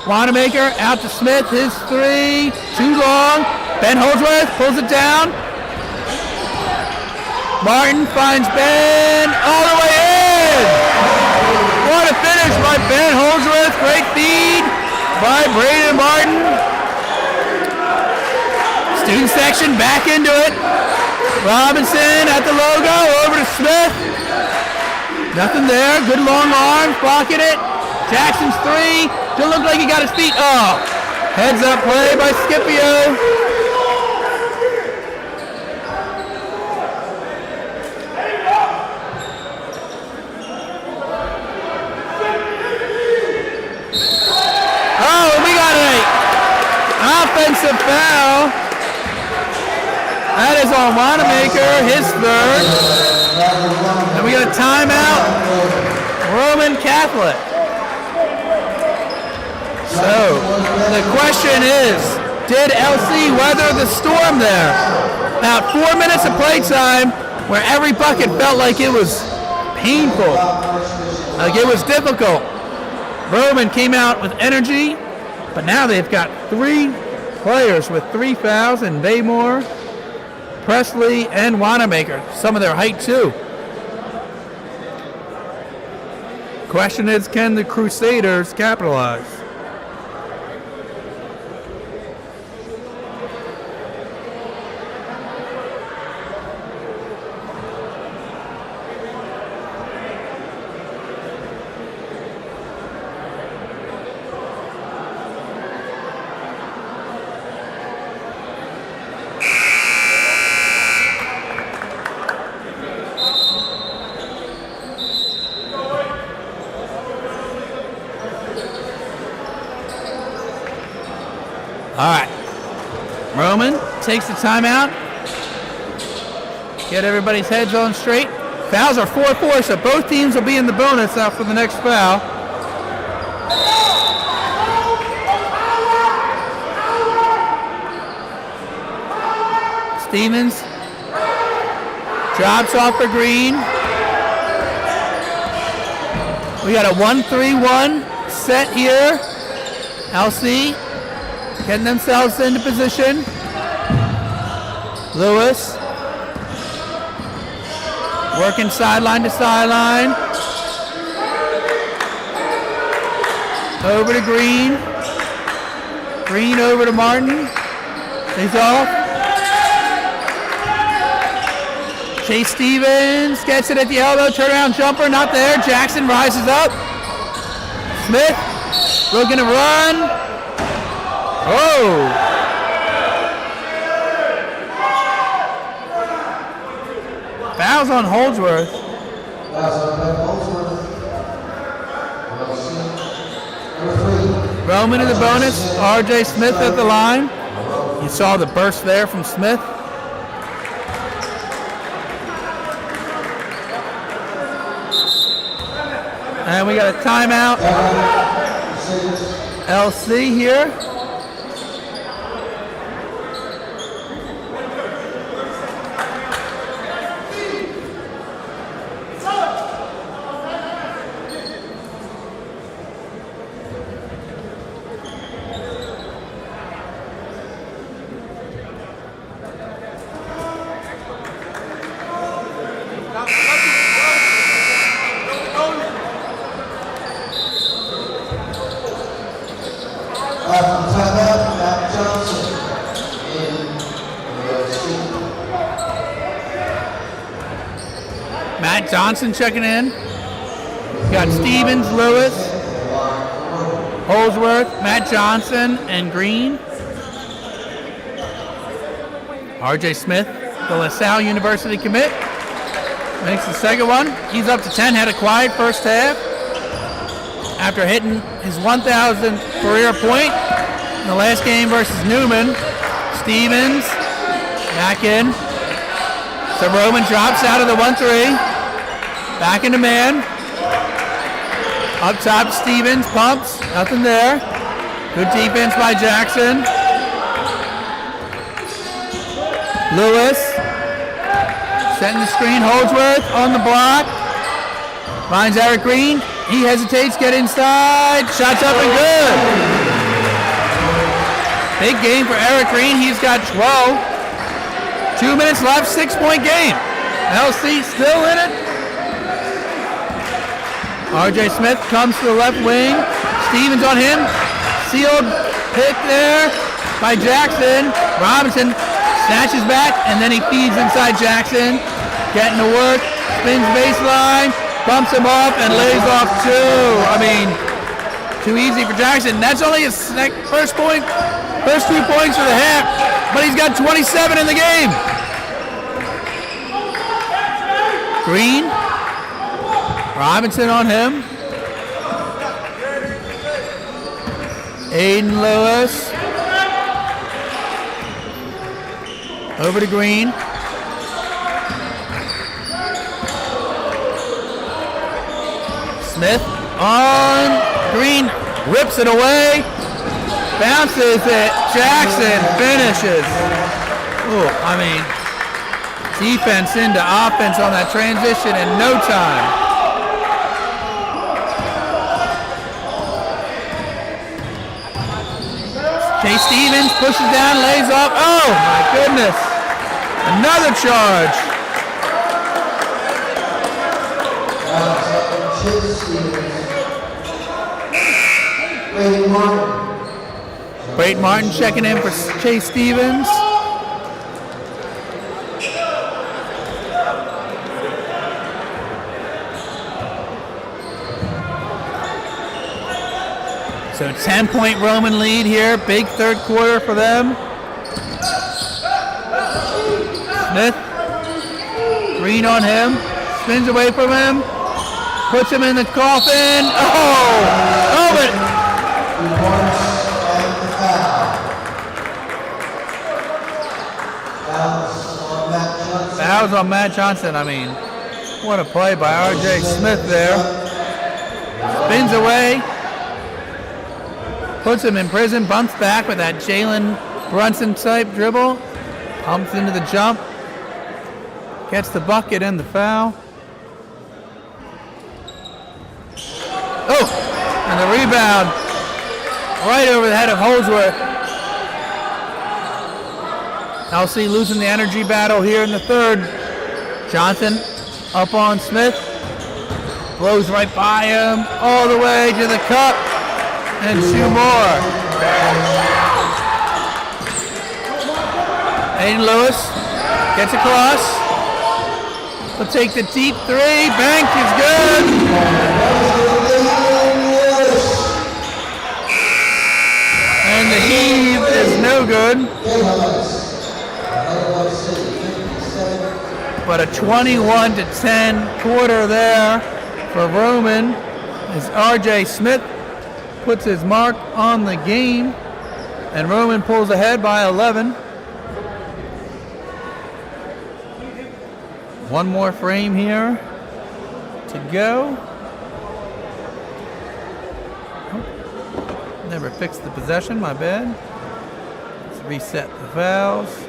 Wanamaker out to Smith. His three. Too long. Ben Holdsworth pulls it down. Martin finds Ben all the way in. What a finish by Ben Holdsworth. Great feed by Braden Martin. Student section back into it. Robinson at the logo, over to Smith. Nothing there. Good long arm, blocking it. Jackson's three. Don't look like he got his feet. Oh, heads up play by Scipio. Oh, we got an offensive foul. That is on Wanamaker, his third. And we got a timeout, Roman Catholic. So, the question is, did LC weather the storm there? About 4 minutes of playtime where every bucket felt like it was painful, like it was difficult. Roman came out with energy, but now they've got 3 players with 3 fouls, and Baymore, Presley, and Wanamaker. Some of their height too. Question is, can the Crusaders capitalize? All right. Roman takes the timeout. Get everybody's heads on straight. Fouls are 4-4, so both teams will be in the bonus after the next foul. Stevens drops off for Green. We got a 1-3-1 set here. LC getting themselves into position. Lewis working sideline to sideline. Over to Green. Green over to Martin. He's off. Chase Stevens gets it at the elbow. Turnaround jumper, not there. Jackson rises up. Smith looking to run. Oh! Fouls on Holdsworth. Roman in the bonus. R.J. Smith at the line. You saw the burst there from Smith. And we got a timeout. LC here. Matt Johnson checking in. We got Stevens, Lewis, Holdsworth, Matt Johnson, and Green. R.J. Smith, the LaSalle University commit, makes the second one. He's up to 10, had a quiet first half after hitting his 1,000th career point in the last game versus Newman. Stevens back in. So Roman drops out of the 1-3. Back into man. Up top, Stevens pumps. Nothing there. Good defense by Jackson. Lewis Setting the screen, Holdsworth on the block. Finds Eric Green. He hesitates, get inside. Shots up and good. Big game for Eric Green. He's got 12. 2 minutes left, 6-point game. LC still in it. RJ Smith comes to the left wing. Stevens on him. Sealed pick there by Jackson. Robinson snatches back, and then he feeds inside Jackson. Getting to work. Spins baseline. Bumps him off and lays off two. I mean, too easy for Jackson. That's only his first 2 points for the half, but he's got 27 in the game. Green. Robinson on him. Aiden Lewis. Over to Green. Smith on Green. Rips it away. Bounces it. Jackson finishes. Ooh, I mean, defense into offense on that transition in no time. Jay Stevens pushes down, lays off. Oh my goodness. Another charge. Brayton Martin checking in for Chase Stevens. So 10-point Roman lead here. Big third quarter for them. Smith. Green on him. Spins away from him. Puts him in the coffin. Oh! But fouls on Matt Johnson. I mean, what a play by RJ Smith there. Spins away. Puts him in prison, bumps back with that Jalen Brunson type dribble. Pumps into the jump. Gets the bucket and the foul. Oh, and the rebound right over the head of Holdsworth. LC losing the energy battle here in the third. Johnson up on Smith. Blows right by him, all the way to the cup. And two more. Aiden Lewis gets across. Will take the deep three. Bank is good. And the heave is no good. But a 21-10 quarter there for Roman as RJ Smith puts his mark on the game, and Roman pulls ahead by 11. One more frame here to go. Never fixed the possession, my bad. Let's reset the fouls.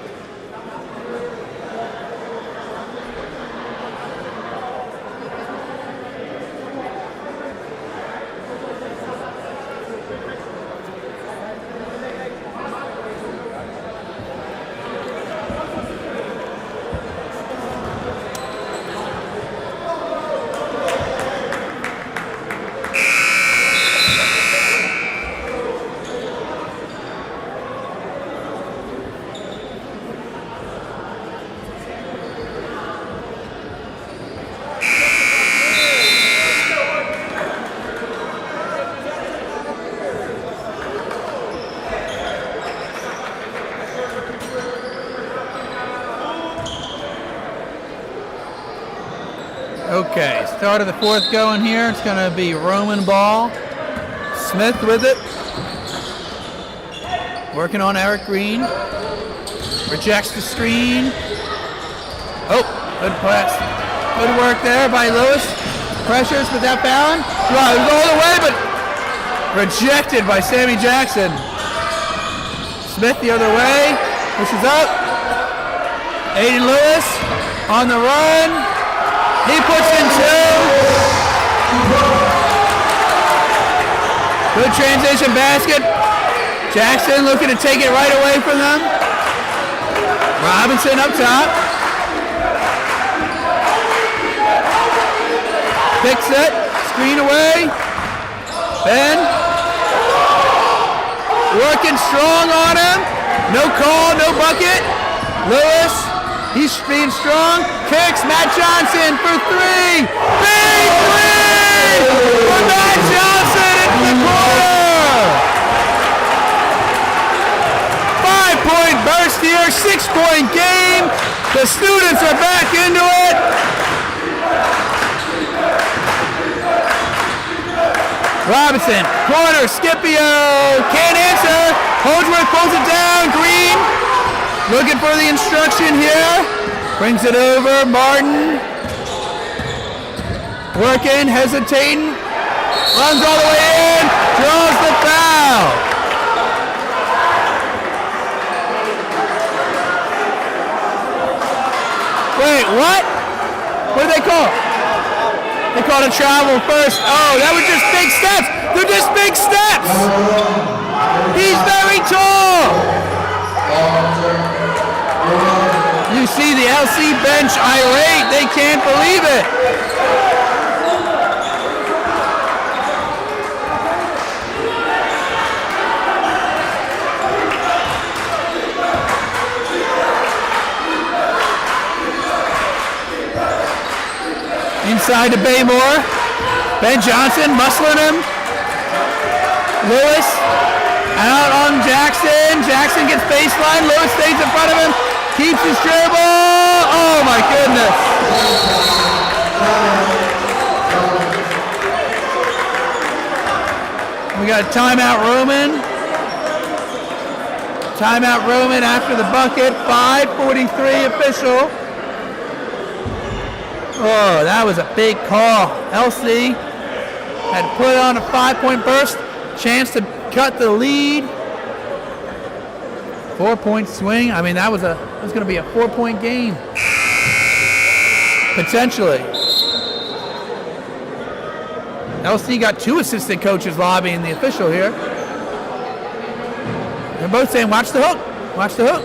Okay, start of the fourth going here. It's going to be Roman ball. Smith with it. Working on Eric Green. Rejects the screen. Oh, good pass. Good work there by Lewis. Pressures without fouling. Drives all the way, but rejected by Sammy Jackson. Smith the other way. Pushes up. Aiden Lewis on the run. He puts in 2. Good transition basket. Jackson looking to take it right away from them. Robinson up top. Picks it. Screen away. Ben. Working strong on him. No call, no bucket. Lewis, he's being strong. Kicks. Matt Johnson for 3. Big 3 for Matt Johnson into the corner. 5-point burst here. 6-point game. The students are back into it. Robinson, corner, Scipio, can't answer. Holdsworth pulls it down. Green, looking for the instruction here. Brings it over. Martin, working, hesitating. Runs all the way in. Draws the foul. Wait, what? What did they call? They called a travel first. Oh, that was just big steps. They're just big steps. He's very tall. You see the LC bench irate. They can't believe it. Inside to Baymore. Ben Johnson muscling him. Lewis out on Jackson. Jackson gets baseline. Lewis stays in front of him. Keeps his dribble. Oh my goodness. We got timeout Roman. Timeout Roman after the bucket. 5:43 official. Oh, that was a big call. LC had put on a 5-point burst. Chance to cut the lead. 4-point swing. I mean, that was going to be a 4-point game. Potentially. LC got 2 assistant coaches lobbying the official here. They're both saying, watch the hook. Watch the hook.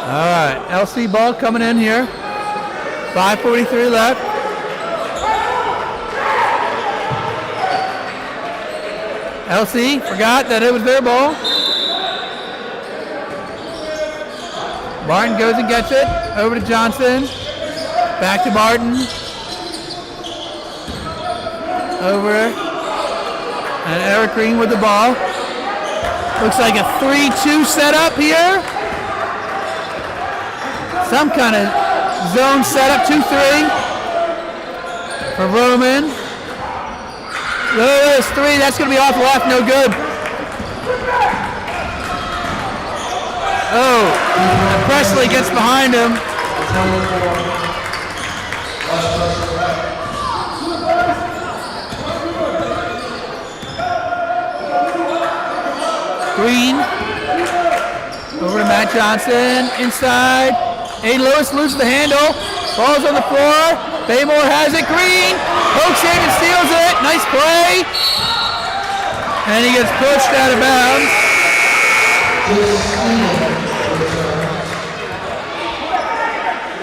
All right, LC ball coming in here. 5:43 left. LC forgot that it was their ball. Martin goes and gets it. Over to Johnson. Back to Martin. Over. And Eric Green with the ball. Looks like a 3-2 setup here. Some kind of zone setup, 2-3 for Roman. Lewis, 3, that's going to be off left, no good. Oh, and Presley gets behind him. Green, over to Matt Johnson, inside. Aiden Lewis loses the handle. Ball's on the floor. Baymore has it. Green pokes in and steals it. Nice play. And he gets pushed out of bounds.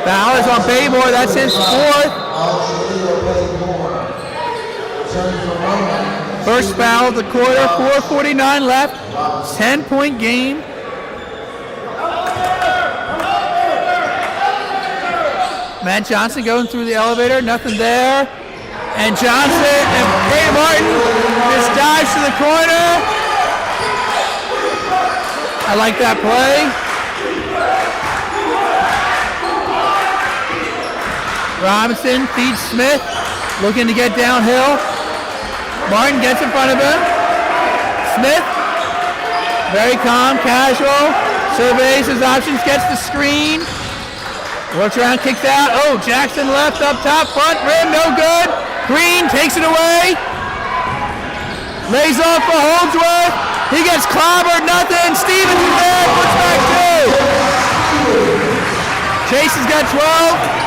Foul is on Baymore. That's his 4th. First foul of the quarter. 4:49 left. 10-point game. Matt Johnson going through the elevator, nothing there. And Johnson and Brady Martin just dives to the corner. I like that play. Robinson feeds Smith, looking to get downhill. Martin gets in front of him. Smith, very calm, casual, surveys his options, gets the screen. Works around, kicks out. Oh, Jackson left up top, front rim, no good. Green takes it away. Lays off for Holdsworth. He gets clobbered, nothing. Stevens is there, puts back 2. Chase has got 12.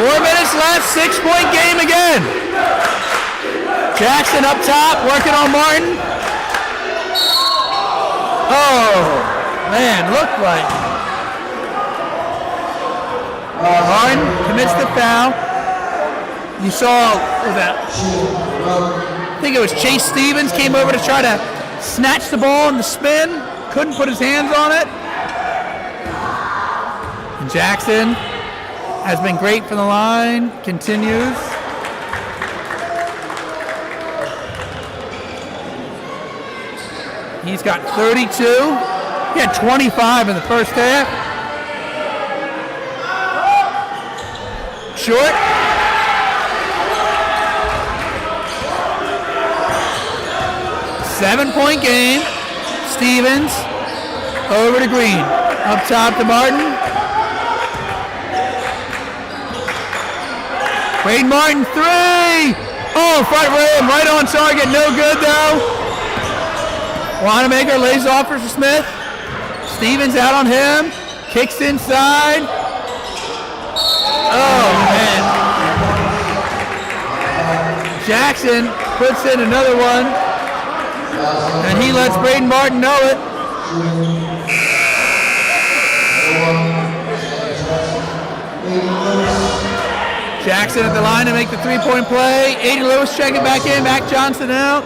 4 minutes left, 6-point game again. Jackson up top, working on Martin. Oh, man, looked like. Martin commits the foul. You saw, what was that? I think it was Chase Stevens came over to try to snatch the ball in the spin. Couldn't put his hands on it. And Jackson has been great for the line. Continues. He's got 32. He had 25 in the first half. Short. Seven-point game. Stevens over to Green. Up top to Martin. Braden Martin, 3! Oh, front rim, right on target, no good though. Wanamaker lays off for Smith. Stevens out on him. Kicks inside. Oh, man. Jackson puts in another one. And he lets Braden Martin know it. Jackson at the line to make the three-point play. Aiden Lewis checking back in. Mac Johnson out.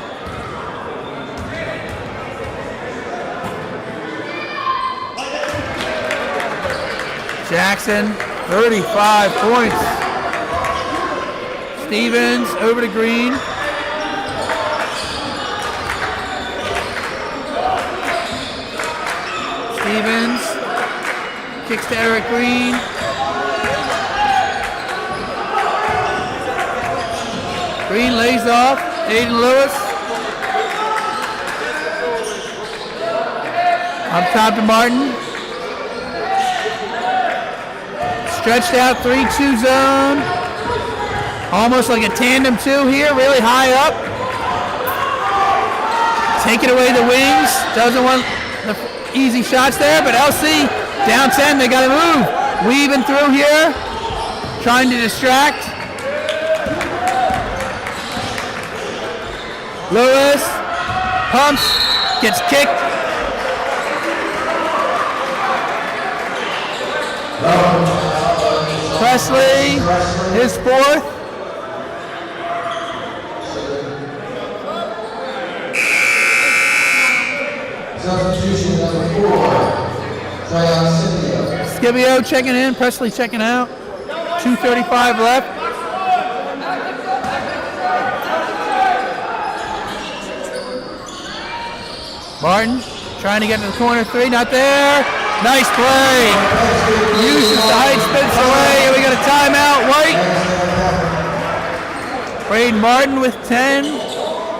Jackson, 35 points. Stevens over to Green. Stevens kicks to Eric Green. Green lays off. Aiden Lewis. Up top to Martin. Stretched out 3-2 zone. Almost like a tandem 2 here, really high up. Taking away the wings. Doesn't want the easy shots there, but LC down 10, they got to move. Weaving through here, trying to distract. Lewis pumps, gets kicked. Presley, his 4th. Substitution number 4, Tryon Scipio checking in, Presley checking out. 2:35 left. Martin trying to get to the corner 3, not there. Nice play. Uses the height, spins away, and we got a timeout. White. Braden Martin with 10.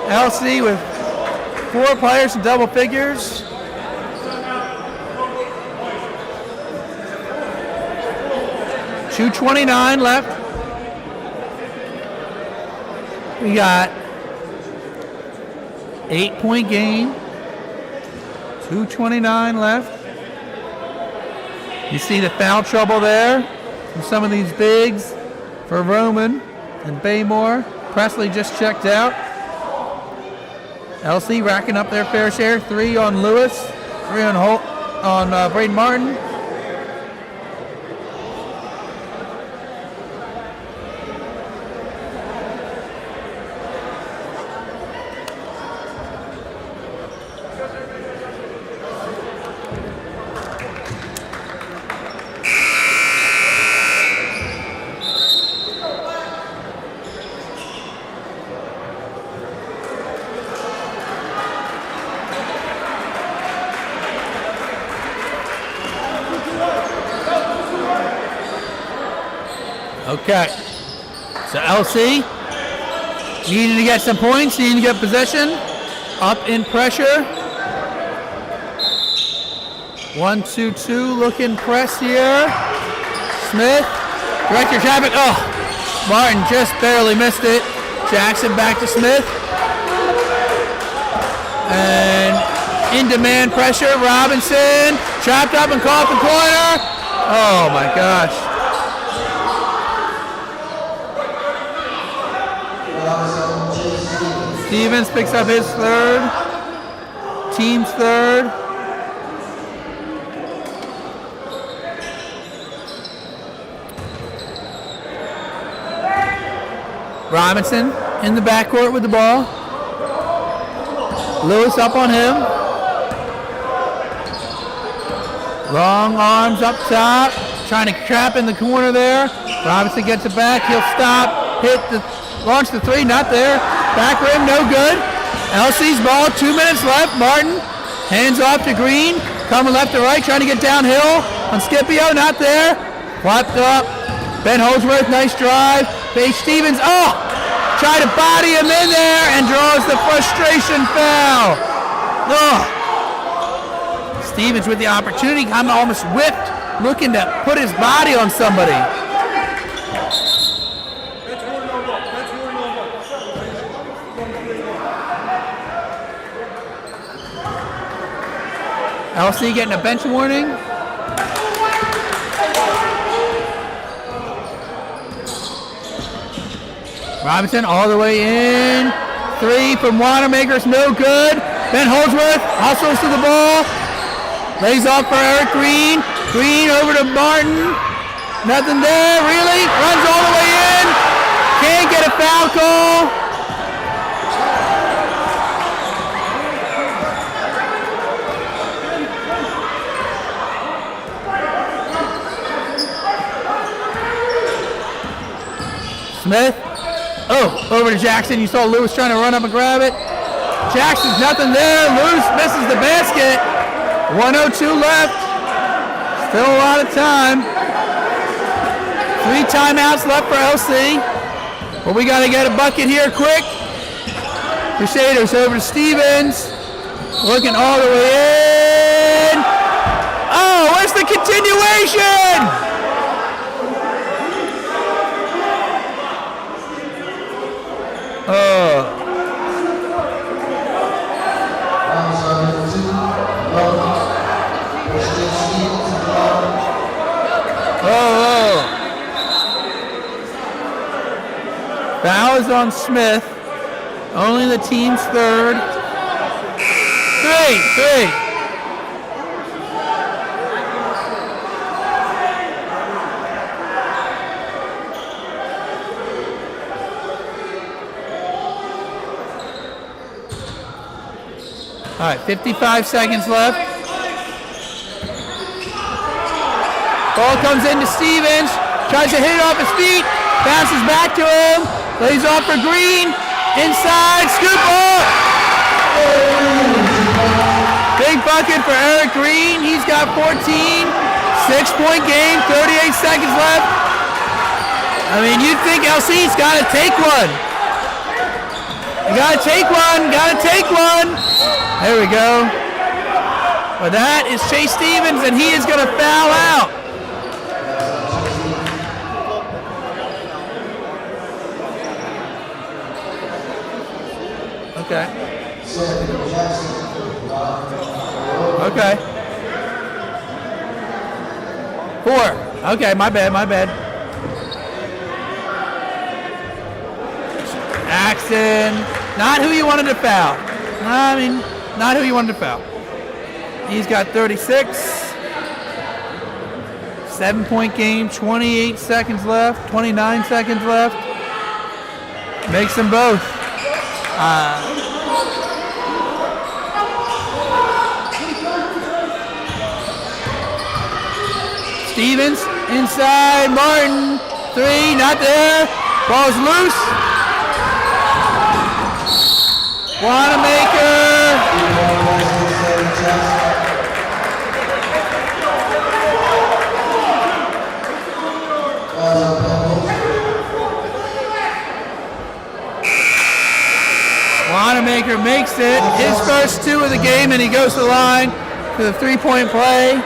LC with 4 players in double figures. $2:29 left. We got 8-point game. 2:29 left. You see the foul trouble there from some of these bigs for Roman and Baymore. Presley just checked out. LC racking up their fair share. 3 on Lewis, 3 on Braden Martin. Okay, so LC needing to get some points, needing to get possession, up in pressure. 1-2-2 looking press here. Smith, direct your traffic. Oh, Martin just barely missed it. Jackson back to Smith. And in-demand pressure. Robinson trapped up and caught the corner. Oh my gosh. Stevens picks up his third. Team's third. Robinson in the backcourt with the ball. Lewis up on him. Long arms up top. Trying to trap in the corner there. Robinson gets it back. He'll stop. Launch the three. Not there. Back rim. No good. LC's ball. 2 minutes left. Martin. Hands off to Green. Coming left to right. Trying to get downhill. On Scipio. Not there. Flopped up. Ben Holdsworth. Nice drive. Paige Stevens. Oh! Try to body him in there and draws the frustration foul. Oh. Stevens with the opportunity. I'm almost whipped, looking to put his body on somebody. LC getting a bench warning. Robinson all the way in. Three from Wanamaker's no good. Ben Holdsworth hustles to the ball. Lays off for Eric Green. Green over to Martin. Nothing there, really. Runs all the way in. Can't get a foul call. Smith. Oh, over to Jackson. You saw Lewis trying to run up and grab it. Jackson's nothing there. Lewis misses the basket. 1:02 left. Still a lot of time. 3 timeouts left for LC. But we got to get a bucket here quick. Crusaders over to Stevens. Looking all the way in. Oh, where's the continuation? Foul is on Smith. Only the team's third. Three. All right, 55 seconds left. Ball comes into Stevens. Tries to hit it off his feet. Passes back to him. Lays off for Green. Inside. Scoop up. Big bucket for Eric Green. He's got 14. 6-point game. 38 seconds left. I mean, you'd think LC's got to take one. You got to take one. Got to take one. There we go. But that is Chase Stevens, and he is going to foul out. Okay. Okay. 4. Okay, my bad. Axton. Not who you wanted to foul. I mean, not who you wanted to foul. He's got 36. 7-point game, 28 seconds left, 29 seconds left. Makes them both. Stevens inside. Martin. 3, not there. Ball's loose. Wanamaker. Wanamaker makes it. His first 2 of the game, and he goes to the line to the three-point play.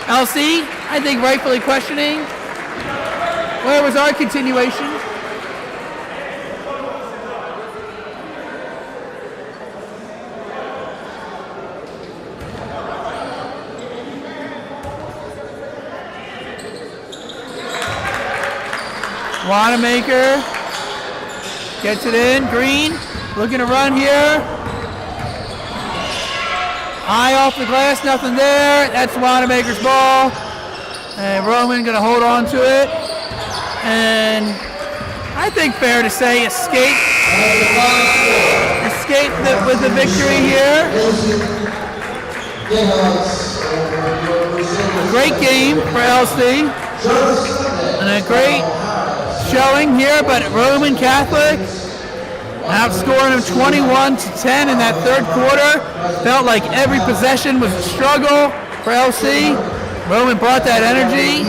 LC, I think rightfully questioning, where was our continuation? Wanamaker gets it in. Green looking to run here. Eye off the glass, nothing there. That's Wanamaker's ball. And Roman going to hold on to it. And I think fair to say escape with the victory here. A great game for LC. And a great showing here, but Roman Catholic outscoring them 21-10 in that third quarter. Felt like every possession was a struggle for LC. Roman brought that energy.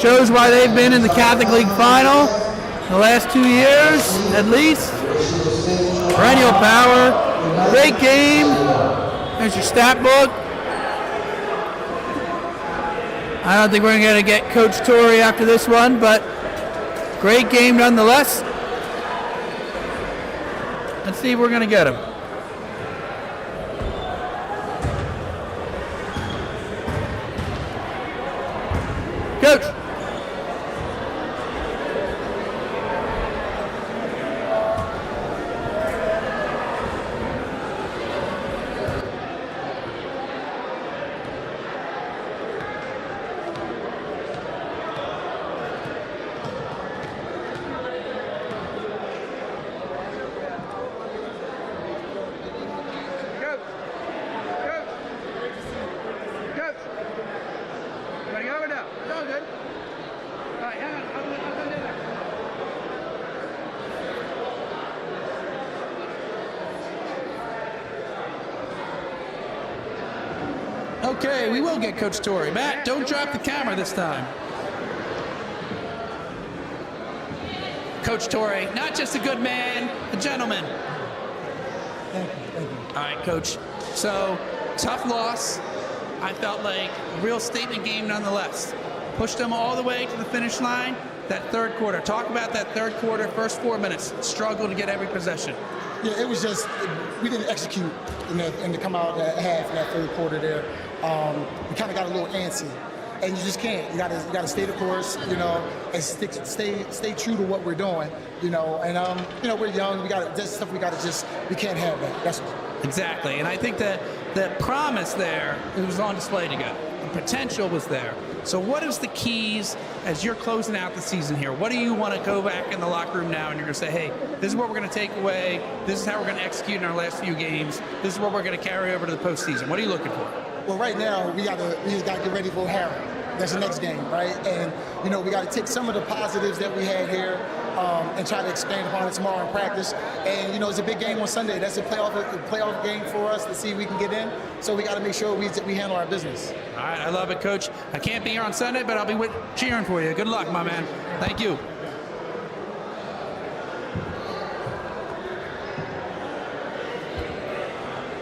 Shows why they've been in the Catholic League final the last 2 years, at least. Perennial power. Great game. There's your stat book. I don't think we're going to get Coach Torrey after this one, but great game nonetheless. Let's see if we're going to get him. Coach. Okay, we will get Coach Torrey. Matt, don't drop the camera this time. Coach Torrey, not just a good man, a gentleman. Thank you. All right, Coach. So, tough loss. I felt like a real statement game nonetheless. Pushed them all the way to the finish line. That third quarter. Talk about that third quarter, first 4 minutes. Struggle to get every possession. Yeah, it was just, we didn't execute in the come out that half in that third quarter there. We kind of got a little antsy. And you just can't. You gotta stay the course, and stay true to what we're doing, And we're young. There's stuff we can't have that. That's all. Exactly, and I think that the promise there, it was on display together. The potential was there. So what is the keys as you're closing out the season here? What do you want to go back in the locker room now and you're going to say, hey, this is what we're going to take away. This is how we're going to execute in our last few games. This is what we're going to carry over to the postseason. What are you looking for? Well, right now, we just got to get ready for O'Hara. That's the next game, right? And, we got to take some of the positives that we had here and try to expand upon it tomorrow in practice. And, it's a big game on Sunday. That's a playoff game for us to see if we can get in. So we got to make sure we handle our business. All right, I love it, Coach. I can't be here on Sunday, but I'll be cheering for you. Good luck, my man. Thank you.